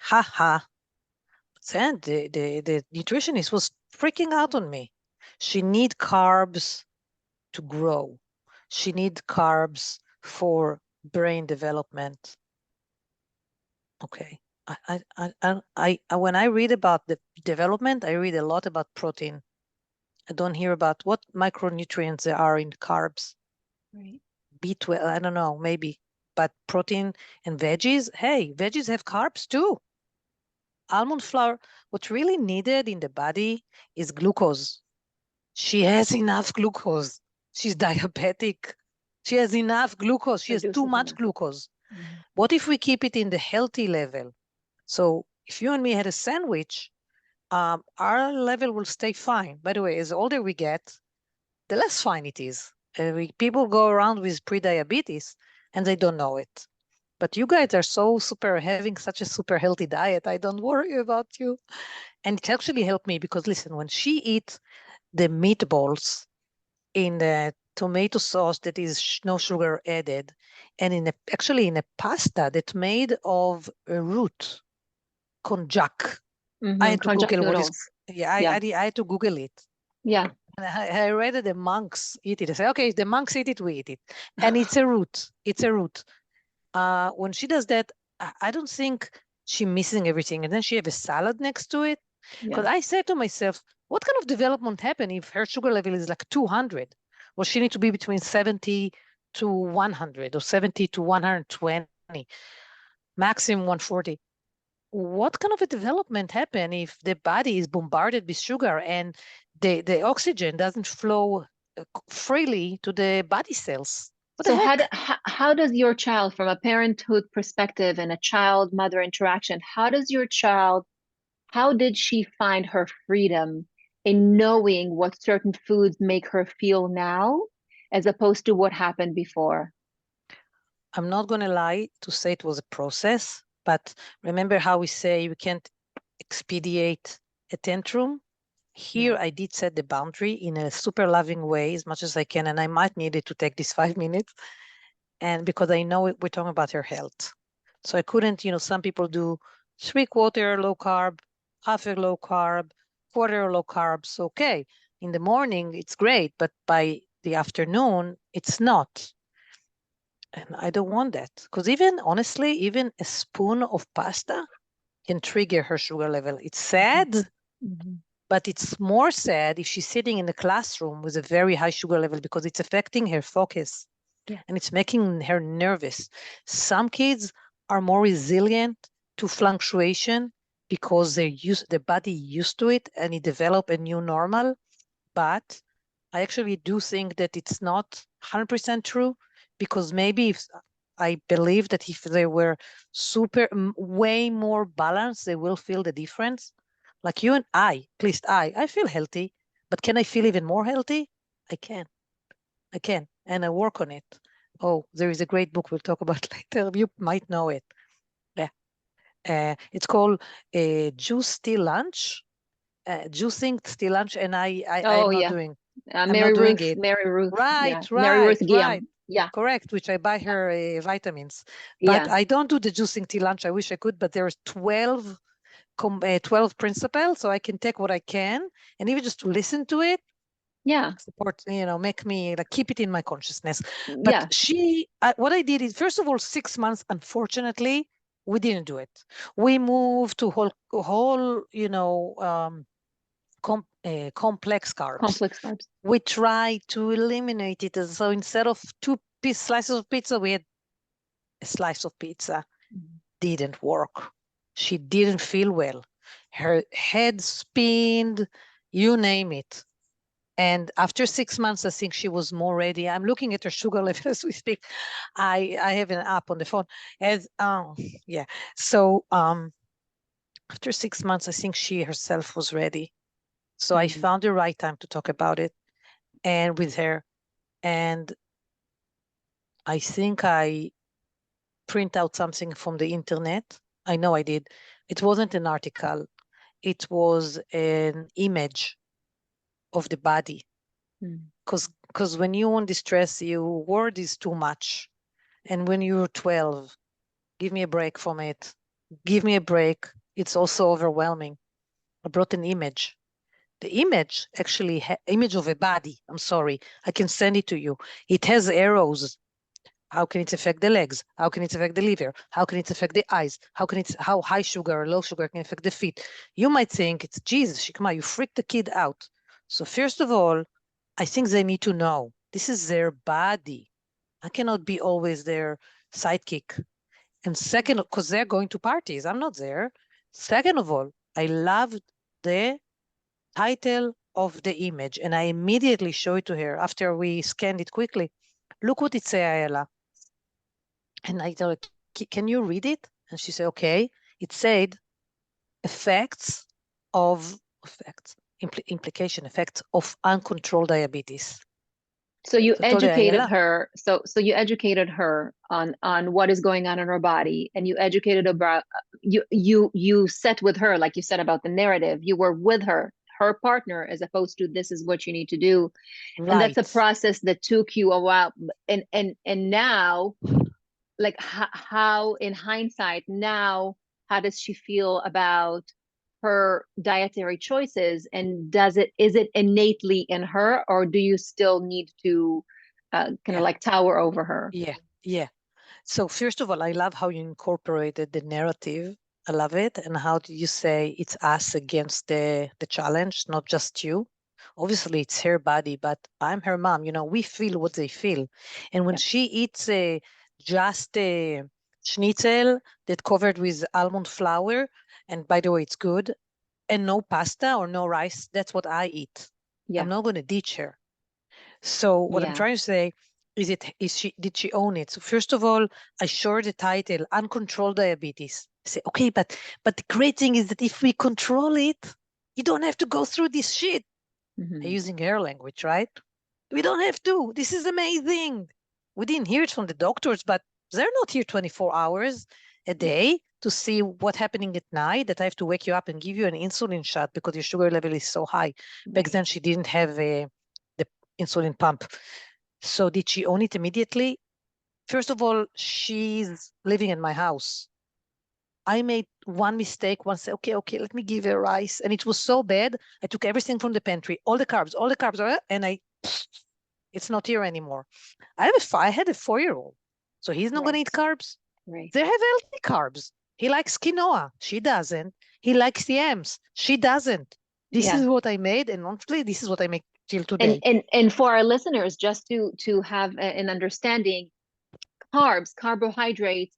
And the nutritionist was freaking out on me. She need carbs to grow. She need carbs for brain development. Okay. When I read about the development, I read a lot about protein. I don't hear about what micronutrients there are in carbs. Right. B12, I don't know, maybe. But protein and veggies, hey, veggies have carbs too. Almond flour, what's really needed in the body is glucose. She has enough glucose. She's diabetic. She has enough glucose. She has too much glucose. Mm-hmm. What if we keep it in the healthy level? So if you and me had a sandwich, our level will stay fine. By the way, as older we get, the less fine it is. People go around with pre-diabetes and they don't know it. But you guys are having such a super healthy diet. I don't worry about you. And it actually helped me because, listen, when she eats the meatballs in the tomato sauce that is no sugar added, and actually in a pasta that's made of a root, konjac. I had to Konjac Google what is. noodles. Yeah, Yeah. I had to Google it. Yeah. And I read that the monks eat it. I said, okay, if the monks eat it, we eat it. And it's a root. It's a root. When she does that, I don't think she's missing everything. And then she have a salad next to it. Because Yeah. I said to myself, what kind of development happened if her sugar level is like 200? Well, she needs to be between 70 to 100 or 70 to 120, maximum 140. What kind of a development happen if the body is bombarded with sugar and the oxygen doesn't flow freely to the body cells? What the So heck? how does your child, from a parenthood perspective and a child-mother interaction, how did she find her freedom in knowing what certain foods make her feel now, as opposed to what happened before? I'm not going to lie to say it was a process, but remember how we say we can't expedite a tantrum? Here, I did set the boundary in a super loving way as much as I can, and I might need it to take these 5 minutes. And because I know we're talking about her health. So I couldn't, some people do 3/4 low carb, half a low carb, quarter low carbs. Okay. In the morning, it's great, but by the afternoon, it's not. And I don't want that. Because honestly, even a spoon of pasta can trigger her sugar level. It's sad, but it's more sad if she's sitting in the classroom with a very high sugar level because it's affecting her focus. Yeah. And it's making her nervous. Some kids are more resilient to fluctuation because the body used to it and it developed a new normal. But I actually do think that it's not 100% true, because maybe if I believe that if they were way more balanced, they will feel the difference. Like you and I, at least I feel healthy, but can I feel even more healthy? I can. And I work on it. Oh, there is a great book we'll talk about later. You might know it. Yeah. It's called Juice Tea Lunch. Juicing Tea Lunch, and Oh, I'm not yeah. doing Mary Ruth, it. Mary Ruth. Yeah. Right, Mary Ruth right, Guillaume. right. Yeah. Correct, which I buy her vitamins. But Yeah. I don't do the juicing tea lunch. I wish I could, but there's 12 principles, so I can take what I can, and even just to listen to it, Yeah. support, make me like keep it in my consciousness. Yeah. But what I did is, first of all, 6 months, unfortunately, we didn't do it. We moved to whole complex carbs. Complex carbs. We tried to eliminate it. So instead of slices of pizza, we had a slice of pizza. Didn't work. She didn't feel well. Her head spinned, you name it. And after 6 months, I think she was more ready. I'm looking at her sugar level as we speak. I have an app on the phone. Yeah. So after 6 months, I think she herself was ready. So I found the right time to talk about it and with her. And I think I print out something from the internet. I know I did. It wasn't an article. It was an image of the body. Because when you're on distress, your word is too much. And when you're 12, give me a break from it. Give me a break. It's also overwhelming. I brought an image. The image actually, image of a body. I'm sorry. I can send it to you. It has arrows. How can it affect the legs? How can it affect the liver? How can it affect the eyes? How high sugar or low sugar can affect the feet? You might think it's, Jesus, Shikma, you freaked the kid out. So first of all, I think they need to know this is their body. I cannot be always their sidekick. And second, because they're going to parties, I'm not there. Second of all, I loved the title of the image, and I immediately show it to her after we scanned it quickly. Look what it says, Ayala. And I told her, can you read it? And she said, okay. It said implication effects of uncontrolled diabetes. So you So I told her, educated Ayala, her. So you educated her on what is going on in her body, and you educated about you sat with her, like you said about the narrative. You were with her her partner, as opposed to this is what you need to do. And that's a Right. process that took you a while. And now, like how in hindsight now, how does she feel about her dietary choices, and is it innately in her, or do you still need to kind of Yeah. like tower over her? Yeah. So first of all, I love how you incorporated the narrative. I love it. And how do you say it's us against the challenge, not just you? Obviously, it's her body, but I'm her mom. You know, we feel what they feel. And when Yeah. she eats just a schnitzel that covered with almond flour, and by the way, it's good, and no pasta or no rice, that's what I eat. Yeah. I'm not going to ditch her. So what I'm Yeah. trying to say did she own it? So first of all, I show her the title, Uncontrolled Diabetes. I say, okay, but the great thing is that if we control it, you don't have to go through this shit. Mhm. Using her language, right? We don't have to. This is amazing. We didn't hear it from the doctors, but they're not here 24 hours a day to see what's happening at night, that I have to wake you up and give you an insulin shot because your sugar level is so high. Back Right. then, she didn't have the insulin pump. So did she own it immediately? First of all, she's living in my house. I made one mistake once, okay, let me give her rice. And it was so bad. I took everything from the pantry, all the carbs, and it's not here anymore. I had a 4-year-old, so he's not going to eat Right. carbs. Right. They have healthy carbs. He likes quinoa. She doesn't. He likes yams. She doesn't. This Yeah. is what I made. And honestly, this is what I make till today. And for our listeners, just to have an understanding, carbohydrates,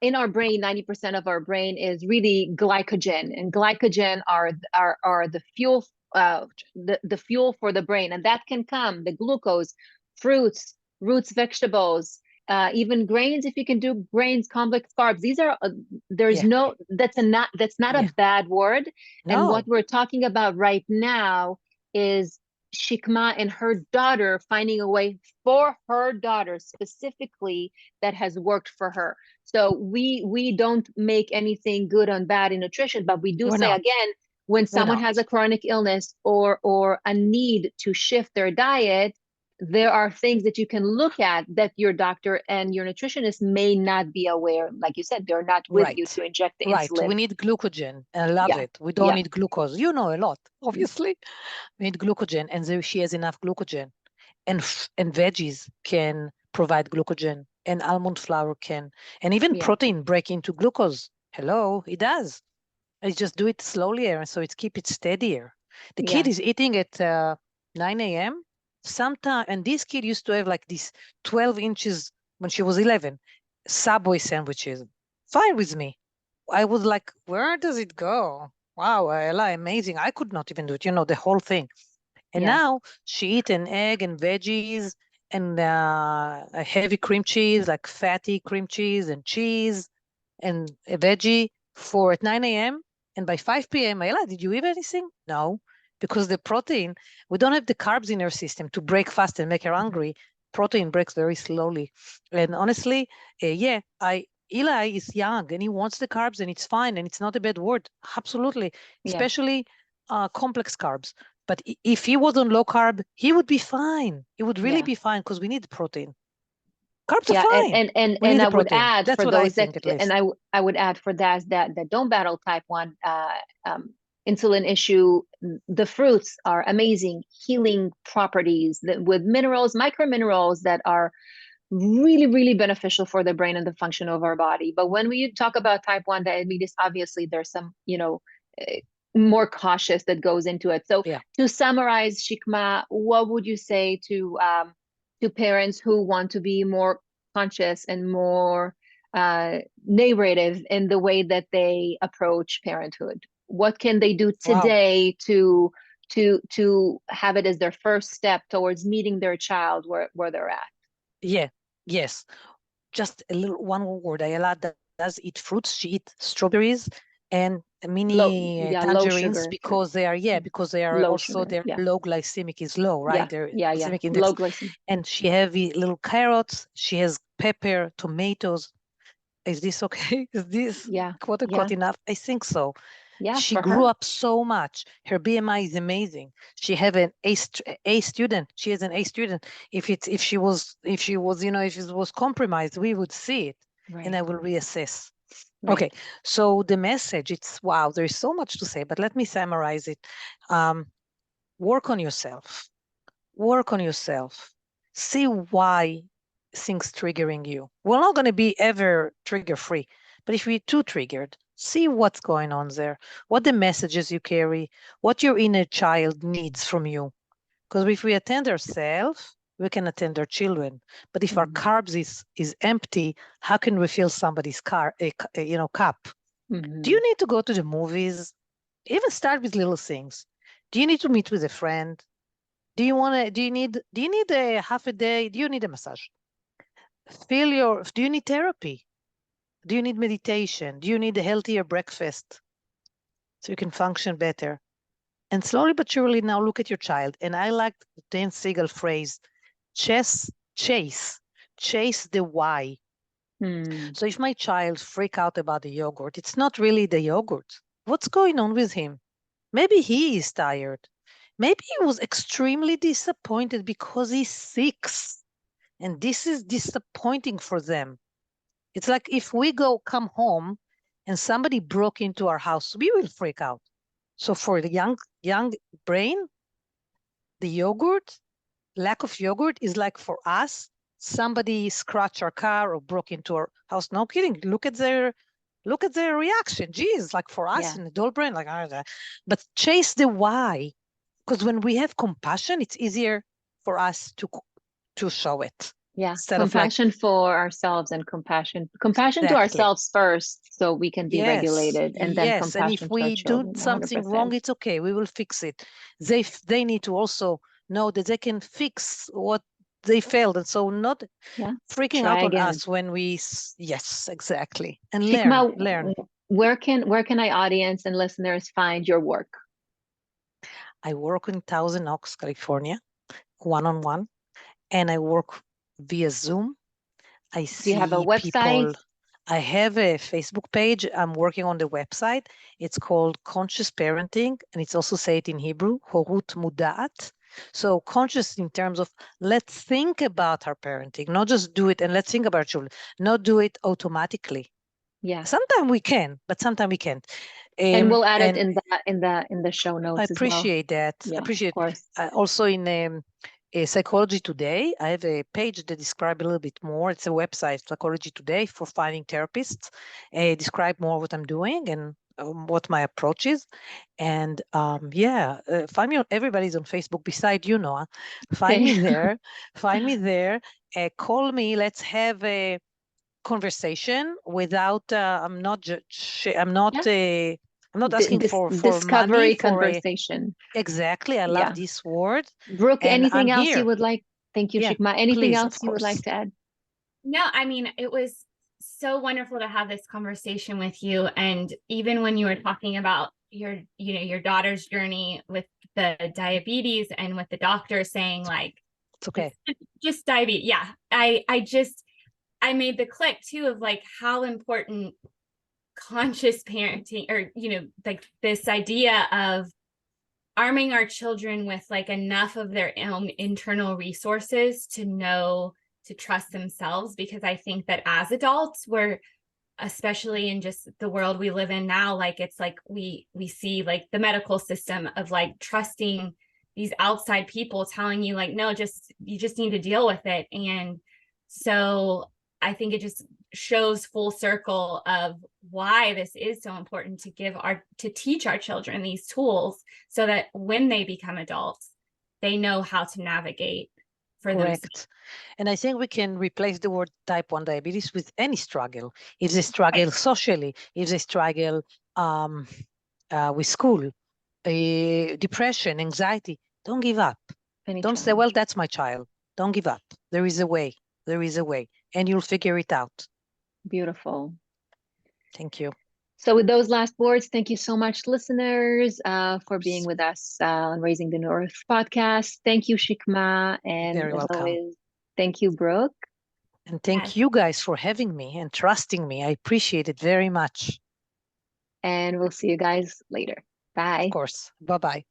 in our brain, 90% of our brain is really glycogen, and glycogen are the fuel, the fuel for the brain, and that can come the glucose, fruits, roots, vegetables, even grains. If you can do grains, complex carbs, these are there's Yeah. no that's not Yeah. a bad word. And what No. we're talking about right now is Shikma and her daughter finding a way for her daughter specifically that has worked for her. So we don't make anything good on bad in nutrition, but we do We're say not. again, when We're someone not. has a chronic illness or a need to shift their diet, there are things that you can look at that your doctor and your nutritionist may not be aware. Like you said, they're not with you Right. to inject the Right. We insulin. need glucogen. I love Yeah, it. We don't yeah, need glucose. You know a lot, obviously. We need glucogen, and she has enough glucogen. And veggies can provide glucogen, and almond flour can, and even yeah, protein break into glucose. Hello, it does. I just do it slowly, so it keep it steadier. The kid yeah, is eating at 9 a.m. Sometime, and this kid used to have like these 12 inches when she was 11, Subway sandwiches. Fine with me. I was like, where does it go? Wow, Ella, amazing. I could not even do it, the whole thing. And yeah, now she eat an egg and veggies and a heavy cream cheese, like fatty cream cheese and cheese and a veggie for at 9 a.m. And by 5 p.m., Ella, did you eat anything? No, because the protein, we don't have the carbs in our system to break fast and make her hungry. Protein breaks very slowly. And honestly, Eli is young and he wants the carbs and it's fine and it's not a bad word. Absolutely. yeah. Especially complex carbs. But if he was on low carb, he would be fine. He would really Yeah. be fine because we need protein. Carbs are Yeah, fine. We need and the I would protein. add That's for what I those that, think, at and least. I would add for that don't battle type 1 insulin issue. The fruits are amazing healing properties with minerals, micro minerals that are really, really beneficial for the brain and the function of our body. But when we talk about type 1 diabetes, obviously there's some, more cautious that goes into it. So Yeah. to summarize, Shikma, what would you say to parents who want to be more conscious and more narrative in the way that they approach parenthood? What can they do Wow. today to have it as their first step towards meeting their child where they're at? Yeah. Yes. Just one more word. Ayala does eat fruits. She eats strawberries and mini Low tangerines sugar, because they are low also sugar. their Yeah, low glycemic is low, right? Their yeah. glycemic index. Low glycemic. And she have little carrots. She has pepper, tomatoes. Is this okay? Is this Yeah, quote yeah, unquote enough? I think so. Yeah, She for grew her. up so much. Her BMI is amazing. She have an A student. She is an A student. If she was if it was compromised, we would see it, and I Right. will reassess. Right. Okay, so the message, it's wow, there's so much to say, but let me summarize it. Work on yourself. Work on yourself. See why things triggering you. We're not going to be ever trigger free, but if we're too triggered, see what's going on there, what the messages you carry, what your inner child needs from you. Because if we attend ourselves, we can attend our children. But if our Mhm. carbs is empty, how can we fill somebody's cup? Mhm. Do you need to go to the movies? Even start with little things. Do you need to meet with a friend? Do you need a half a day? Do you need a massage? Do you need therapy? Do you need meditation? Do you need a healthier breakfast so you can function better? And slowly but surely now look at your child. And I like the Dan Siegel phrase, chase the why. Mm. So if my child freak out about the yogurt, it's not really the yogurt. What's going on with him? Maybe he is tired. Maybe he was extremely disappointed because he's 6. And this is disappointing for them. It's like if we come home and somebody broke into our house, we will freak out. So for the young brain, the lack of yogurt is like for us, somebody scratched our car or broke into our house. No kidding. Look at their reaction. Geez, like for us Yeah. in the adult brain, like, but chase the why. Because when we have compassion, it's easier for us to show it. Yeah. Instead of like, Compassion for ourselves and compassion to exactly. ourselves first so we can be regulated, and then Yes. And if compassion to our we do children, something wrong, 100%. it's okay. We will fix it. They need to also know that they can fix what they failed. And so not Yeah. freaking Try out on again. us when yes, exactly. And Shikma, learn. where can our audience and listeners find your work? I work in Thousand Oaks, California, one-on-one, and I work via Zoom. I Do you have a see website? people. I have a Facebook page. I'm working on the website. It's called Conscious Parenting, and it's also said in Hebrew, Horut Mudaat. So conscious in terms of let's think about our parenting, not just do it, and let's think about children, not do it automatically. Yeah. Sometimes we can, but sometimes we can't. And we'll add it And in the show I notes as well. appreciate that. Yeah, Appreciate of course. also in Psychology Today, I have a page that describes a little bit more. It's a website, Psychology Today, for finding therapists. Describe more what I'm doing and what my approach is. And find me everybody's on Facebook beside you, Noah. Find me there. Find me there. Call me. Let's have a conversation without. I'm not. I'm not. Yeah. I'm not asking for money Discovery for a. conversation. Exactly. I love Yeah. this word. Brooke, And I'm anything else you here. would like? Thank you, Yeah, Shikma. Anything please, else of you would like course. to add? No, I mean, it was so wonderful to have this conversation with you. And even when you were talking about your daughter's journey with the diabetes and with the doctor saying like, It's okay. just diabetes. Yeah. I made the click too of like how important conscious parenting or, like this idea of arming our children with like enough of their own internal resources to know to trust themselves, because I think that as adults, we're, especially in just the world we live in now, like it's like we see like the medical system of like trusting these outside people telling you like, no, you just need to deal with it. And so I think it just shows full circle of why this is so important to teach our children these tools so that when they become adults, they know how to navigate for themselves. Correct. And I think we can replace the word type 1 diabetes with any struggle. If they struggle socially, if they struggle with school, depression, anxiety, don't give up. Don't say, well, that's my child. Don't give up. There is a way. There is a way. And you'll figure it out. Beautiful. Thank you. So with those last words, thank you so much, listeners, for being with us on Raising the North podcast. Thank you, Shikma. And Very as welcome. always, thank you, Brooke. And thank you guys for having me and trusting me. I appreciate it very much. and we'll see you guys later. Bye. Of course. Bye-bye.